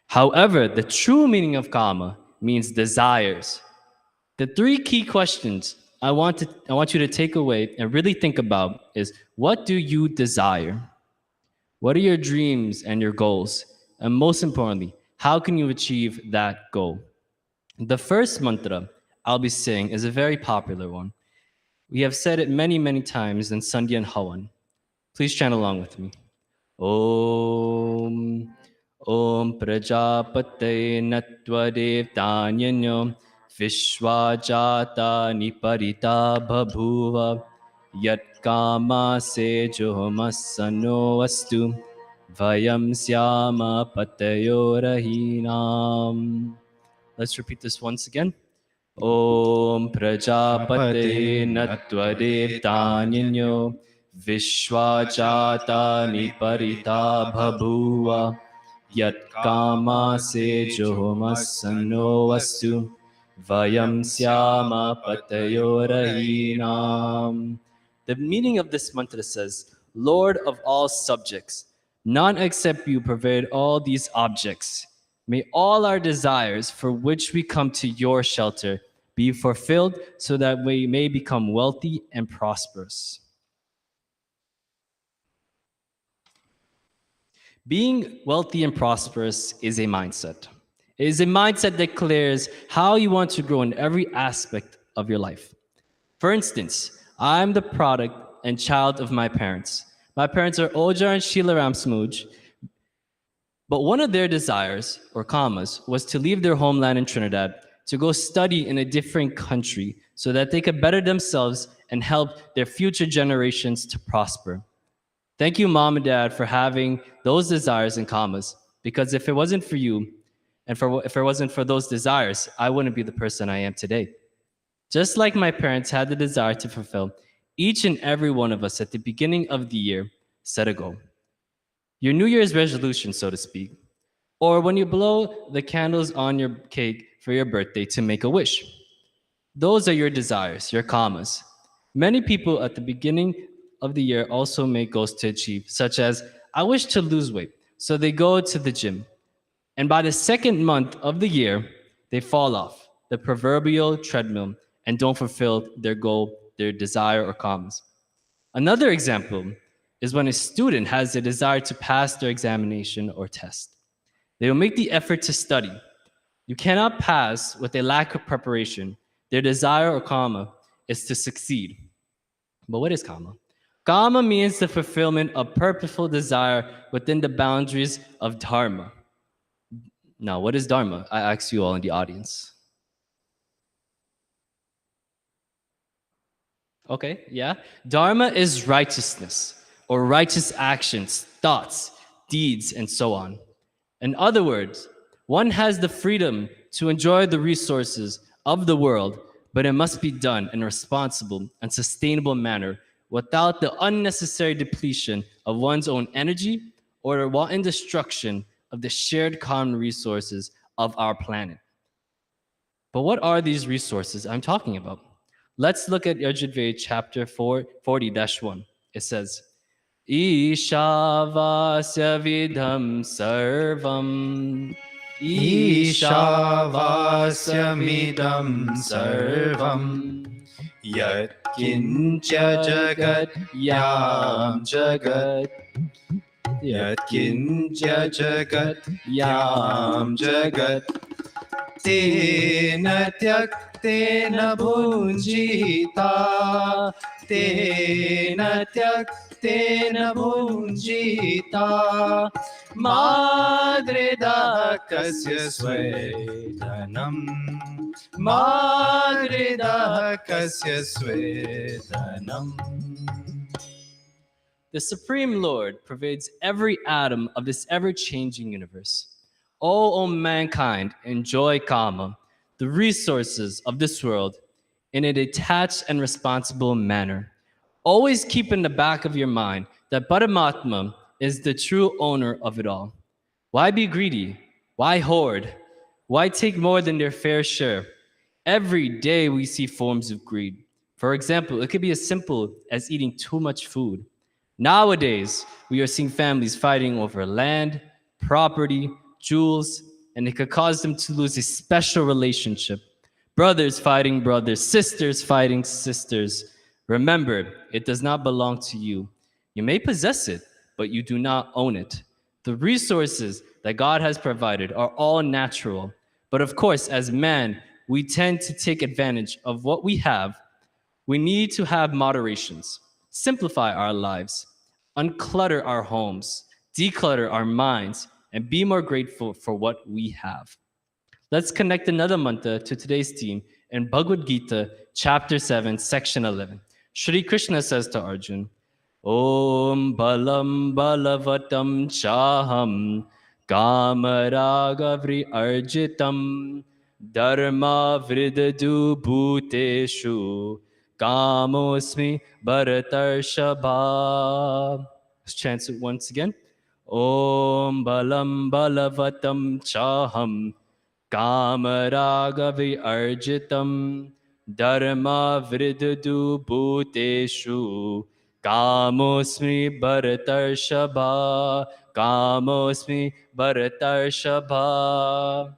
However, the true meaning of Kama means desires. The 3 key questions I want you to take away and really think about is, what do you desire? What are your dreams and your goals? And most importantly, how can you achieve that goal? The first mantra I'll be saying is a very popular one. We have said it many, many times in Sandhya and Hawan. Please chant along with me. Om, Om Prajapate Natva Devtanyanyo Vishwajata Niparita Babhuva Yat Kama Sejomasano Astu Vayam Syama Patayorahinam. Let's repeat this once again. Om Prajapate Natva Devtanyanyo Vishwajata Niparita Babhuva Yat Kama Sejomasano Astu Vayam Syama Patayorahinam. The meaning of this mantra says, Lord of all subjects, none except you provide all these objects. May all our desires for which we come to your shelter be fulfilled so that we may become wealthy and prosperous. Being wealthy and prosperous is a mindset. It is a mindset that declares how you want to grow in every aspect of your life. For instance, I'm the product and child of my parents. My parents are Ojar and Sheila Ramsmooge, but one of their desires, or commas, was to leave their homeland in Trinidad to go study in a different country so that they could better themselves and help their future generations to prosper. Thank you, Mom and Dad, for having those desires and commas, because if it wasn't for you and if it wasn't for those desires, I wouldn't be the person I am today. Just like my parents had the desire to fulfill, each and every one of us at the beginning of the year set a goal. Your New Year's resolution, so to speak, or when you blow the candles on your cake for your birthday to make a wish. Those are your desires, your commas. Many people at the beginning of the year also make goals to achieve, such as, I wish to lose weight. So they go to the gym. And by the second month of the year, they fall off the proverbial treadmill and don't fulfill their goal, their desire, or commas. Another example is when a student has the desire to pass their examination or test. They will make the effort to study. You cannot pass with a lack of preparation. Their desire or comma is to succeed. But what is karma? Karma means the fulfillment of purposeful desire within the boundaries of dharma. Now, what is dharma? I ask you all in the audience. Okay, yeah. Dharma is righteousness or righteous actions, thoughts, deeds, and so on. In other words, one has the freedom to enjoy the resources of the world, but it must be done in a responsible and sustainable manner without the unnecessary depletion of one's own energy or the wanton destruction of the shared common resources of our planet. But what are these resources I'm talking about? Let's look at Yajurveda chapter 40-1. It says, Ishavasya vidham sarvam. Ishavasyamidam sarvam yat kincha jagat yam jagat yat kincha jagat yam jagat tena tyaktena bhunjita tena tyaktena bhunjita madrida kasya svedhanam madrida kasya svedhanam. The Supreme Lord pervades every atom of this ever-changing universe. O mankind, enjoy karma, the resources of this world, in a detached and responsible manner. Always keep in the back of your mind that Paramatma is the true owner of it all. Why be greedy? Why hoard? Why take more than their fair share? Every day we see forms of greed. For example, it could be as simple as eating too much food. Nowadays, we are seeing families fighting over land, property, jewels, and it could cause them to lose a special relationship. Brothers fighting brothers, sisters fighting sisters. Remember, it does not belong to you. You may possess it, but you do not own it. The resources that God has provided are all natural. But of course, as man, we tend to take advantage of what we have. We need to have moderations, simplify our lives, unclutter our homes, declutter our minds, and be more grateful for what we have. Let's connect another mantra to today's theme in Bhagavad Gita, chapter 7, section 11. Shri Krishna says to Arjun, Om balam balavatam chaham kamaragavri arjitam dharma vridadu bhuteshu kamosmi bharatarshaba. Let's chant it once again. Om balam balavatam chaham kamaragavi arjitam dharma vridadu bhuteshu kamosmi bharatarshaba kamosmi bharatarshaba.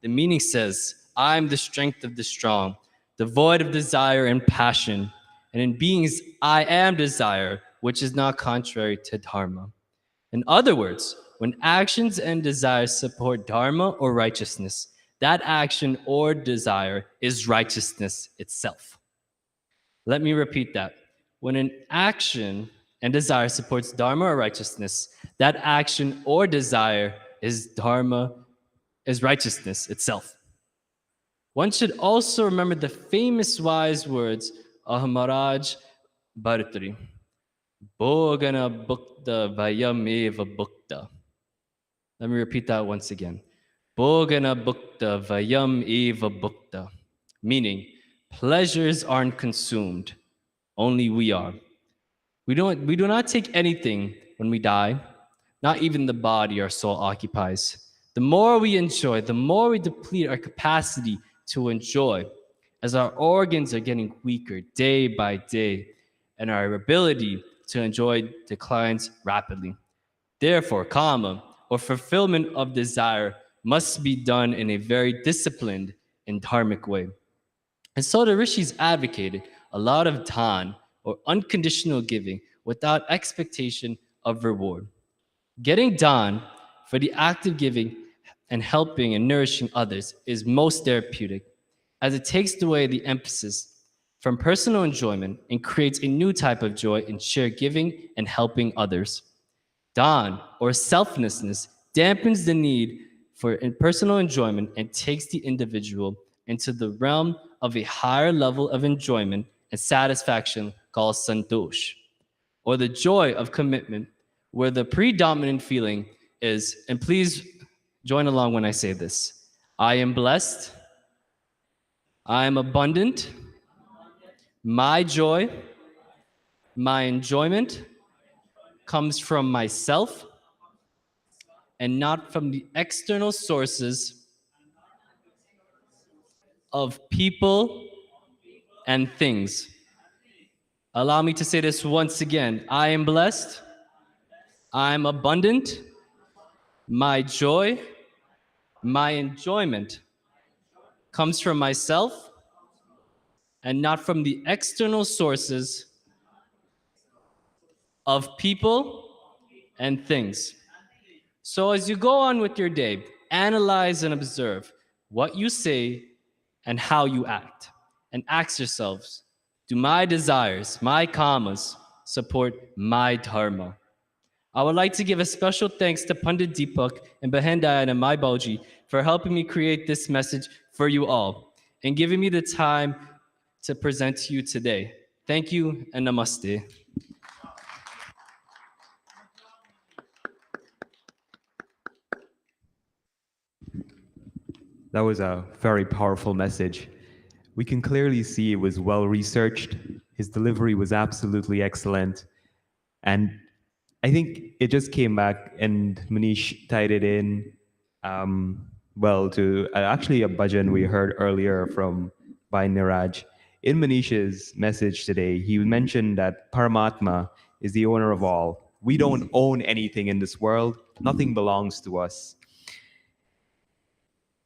The meaning says, I am the strength of the strong, devoid of desire and passion, and in beings I am desire, which is not contrary to dharma. In other words, when actions and desires support dharma or righteousness, that action or desire is righteousness itself. Let me repeat that. When an action and desire supports dharma or righteousness, that action or desire is dharma, is righteousness itself. One should also remember the famous wise words of Maharaj Bhartari. Bhogana bhukta vayameva bhukta. Let me repeat that once again. Bhogana bhukta vayam eva bhukta. Meaning, pleasures aren't consumed, only we are. We do not take anything when we die, not even the body our soul occupies. The more we enjoy, the more we deplete our capacity to enjoy, as our organs are getting weaker day by day, and our ability to enjoy declines rapidly. Therefore, kama, or fulfillment of desire, must be done in a very disciplined and dharmic way. And so the rishis advocated a lot of dhan, or unconditional giving, without expectation of reward. Getting dhan for the act of giving and helping and nourishing others is most therapeutic, as it takes away the emphasis from personal enjoyment and creates a new type of joy in shared giving and helping others. Dhan, or selflessness, dampens the need for personal enjoyment and takes the individual into the realm of a higher level of enjoyment and satisfaction called santosh, or the joy of commitment, where the predominant feeling is, and please join along when I say this, I am blessed, I am abundant, my joy, my enjoyment comes from myself and not from the external sources of people and things. Allow me to say this once again. I am blessed. I am abundant. My joy, my enjoyment comes from myself and not from the external sources of people and things. So as you go on with your day, analyze and observe what you say and how you act, and ask yourselves, do my desires, my kamas, support my dharma? I would like to give a special thanks to Pandit Deepak and Behen Diana Mai Bauji for helping me create this message for you all and giving me the time to present to you today. Thank you and namaste. That was a very powerful message. We can clearly see it was well researched. His delivery was absolutely excellent. And I think it just came back, and Manish tied it in well to actually a bhajan we heard earlier from by Niraj. In Manish's message today, he mentioned that Paramatma is the owner of all. We don't own anything in this world. Nothing belongs to us.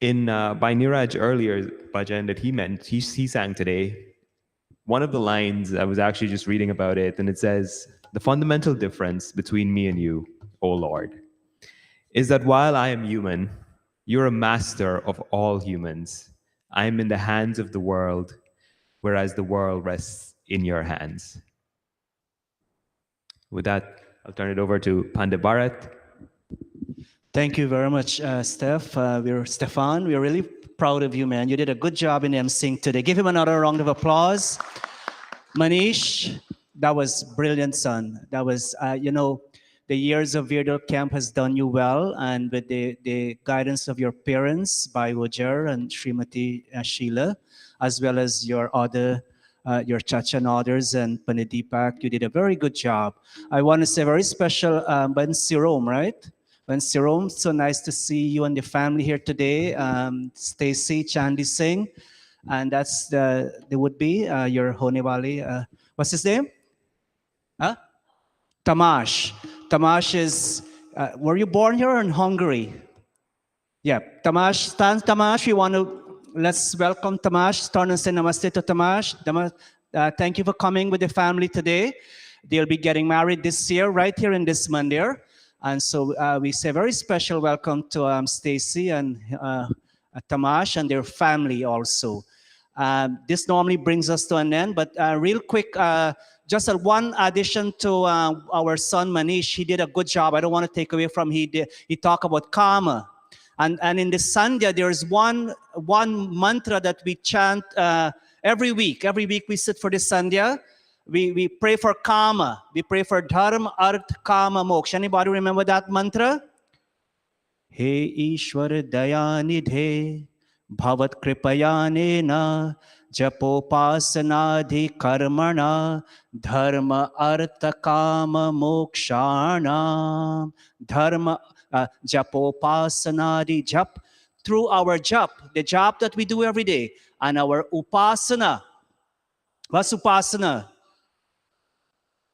In by Niraj earlier bhajan that he sang today, one of the lines, I was actually just reading about it, and it says, the fundamental difference between me and you, O Lord, is that while I am human, you're a master of all humans. I am in the hands of the world, whereas the world rests in your hands. With that, I'll turn it over to Pandit Bharat. Thank you very much, Stefan. We're really proud of you, man. You did a good job in emceeing today. Give him another round of applause. Manish, that was brilliant, son. That was, the years of Virdal Camp has done you well, and with the guidance of your parents, Bhai Wajar and Srimati Sheila, as well as your Chacha and others, and Pandit Deepak, you did a very good job. I want to say very special, Ben Sirom, right? Ben Sirom, so nice to see you and the family here today. Stacy, Chandi Singh, and that's the would-be, your Honewali, what's his name? Huh? Tamash. Tamash is, were you born here or in Hungary? Yeah, Tamash, Tamash, let's welcome Tamash. Turn and say namaste to Tamash. Thank you for coming with the family today. They'll be getting married this year, right here in this mandir. And so we say very special welcome to Stacy and Tamash and their family also. This normally brings us to an end, but real quick, just one addition to our son Manish. He did a good job. I don't want to take away from he talked about karma. And in the Sandhya, there's one mantra that we chant every week. Every week we sit for the Sandhya. We pray for karma. We pray for dharma, arth, kama, moksha. Anybody remember that mantra? He Ishwar Dayanidhe Bhavat Kripayanena Japopasanadhi Karmana Dharma Artha Kama Mokshana Dharma Japopasanadhi Jap. Through our jap, the jap that we do every day, and our upasana. What's upasana?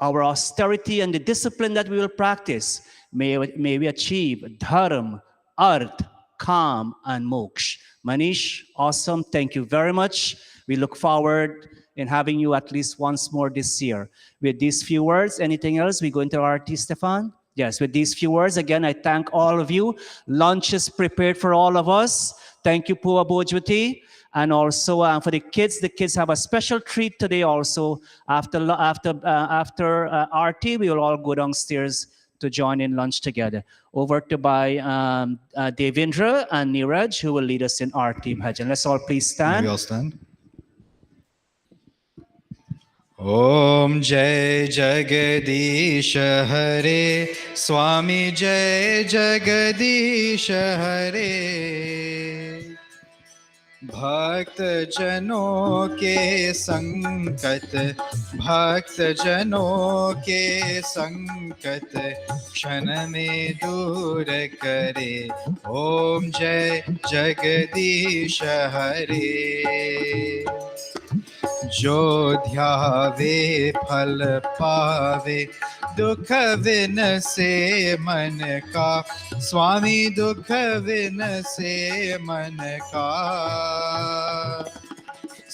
Our austerity and the discipline that we will practice, may we achieve dharma, arth, kam, and moksha. Manish, awesome. Thank you very much. We look forward in having you at least once more this year. With these few words, anything else? We go into our tea, Stefan? Yes, with these few words, again, I thank all of you. Lunch is prepared for all of us. Thank you, Pua Bojwati. And also for the kids have a special treat today also. After RT, we will all go downstairs to join in lunch together. Over to by Devendra and Neeraj, who will lead us in RT bhajan. Let's all please stand. May we all stand? Om Jai Jagadish Hare Swami Jai Jagadish Hare भक्त जनों के संकट भक्त जनों के संकट क्षण में दूर करे ओम जय जगदीश हरे जो ध्यावे फल पावे दुख विन से मन का स्वामी दुख विन से मन का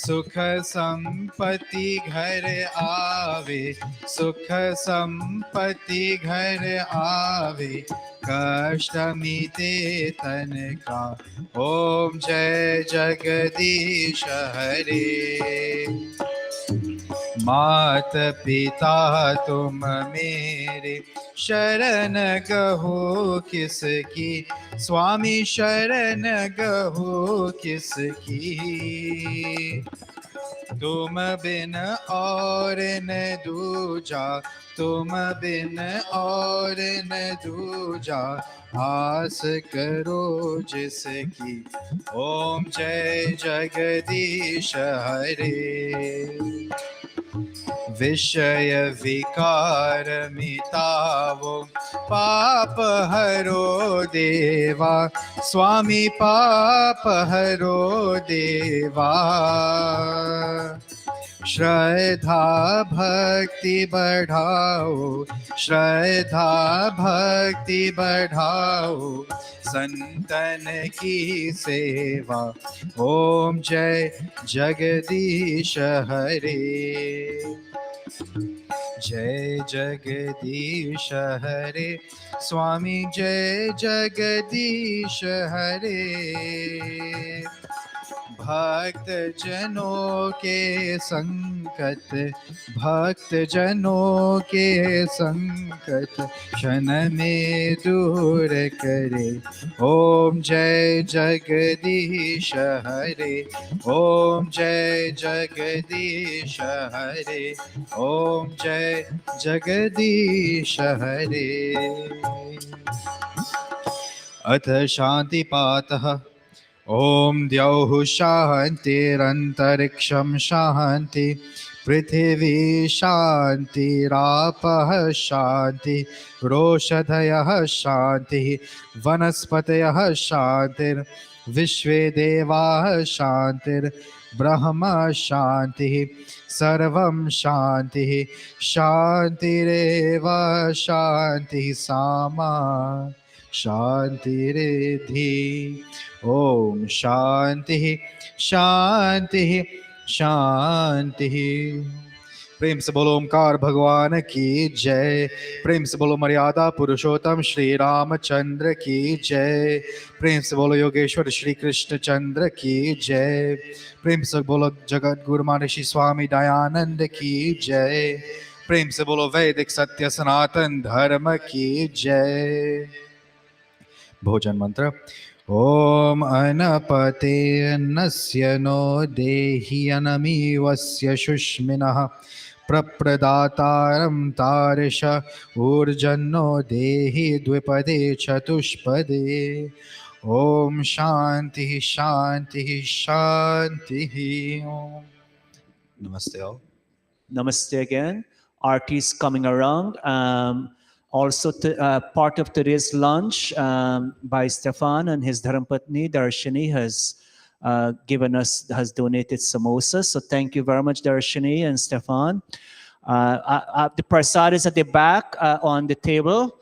सुख संपत्ति घर आवे सुख संपत्ति घर आवे कष्ट मिटे तन का ओम जय जगदीश हरे मात पिता तुम मेरे शरण गहो किसकी स्वामी शरण गहो किसकी तुम बिन और न दूजा तुम बिन और न दूजा आस करो जिसकी ओम जय जगदीश हरे विषय विकार मिटावो पाप हरो देवा स्वामी पाप हरो देवा श्रद्धा भक्ति बढ़ाओ श्रद्धा भक्ति बढ़ाओ संतन की सेवा ओम जय जगदीश हरे जय जगदीश हरे स्वामी जय जगदीश हरे भक्त जनों के संकट भक्त जनों के संकट क्षण में दूर करे ओम जय जगदीश हरे ओम जय जगदीश हरे ओम जय जगदीश हरे अथ शांति पातः ओम द्यौः शान्तिरन्तरिक्षं शान्ति पृथिवी शान्तिरापः शान्ति रोषधयः शान्तिः वनस्पतयः शान्तिर्विश्वे देवाः शान्तिर्ब्रह्म शान्तिः सर्वं शान्तिः शान्तिरेव शान्तिः सामा शान्तिरेधि ओम शांति शांति शांति प्रेम से बोलो ओमकार भगवान की जय। प्रेम से बोलो मर्यादा पुरुषोत्तम श्री रामचंद्र की जय। प्रेम से बोलो योगेश्वर श्री कृष्ण चंद्र की जय। प्रेम से बोलो जगत गुरु महर्षि स्वामी दयानंद की जय। प्रेम से बोलो वैदिक सत्य सनातन धर्म की जय। भोजन मंत्र। ओम अनपते अन्नस्य नो देहि अनमीवस्य शुष्मिनः प्रप्रदातारं तारिष ऊर्जन्नो देहि द्विपदे चतुष्पदे। ओम शांति शांति शांति। ओम नमस्ते all. Namaste again. Arti is coming around. Also, part of today's lunch by Stefan and his Dharmpatni, Darshini, has donated samosas. So thank you very much, Darshini and Stefan. The prasad is at the back on the table.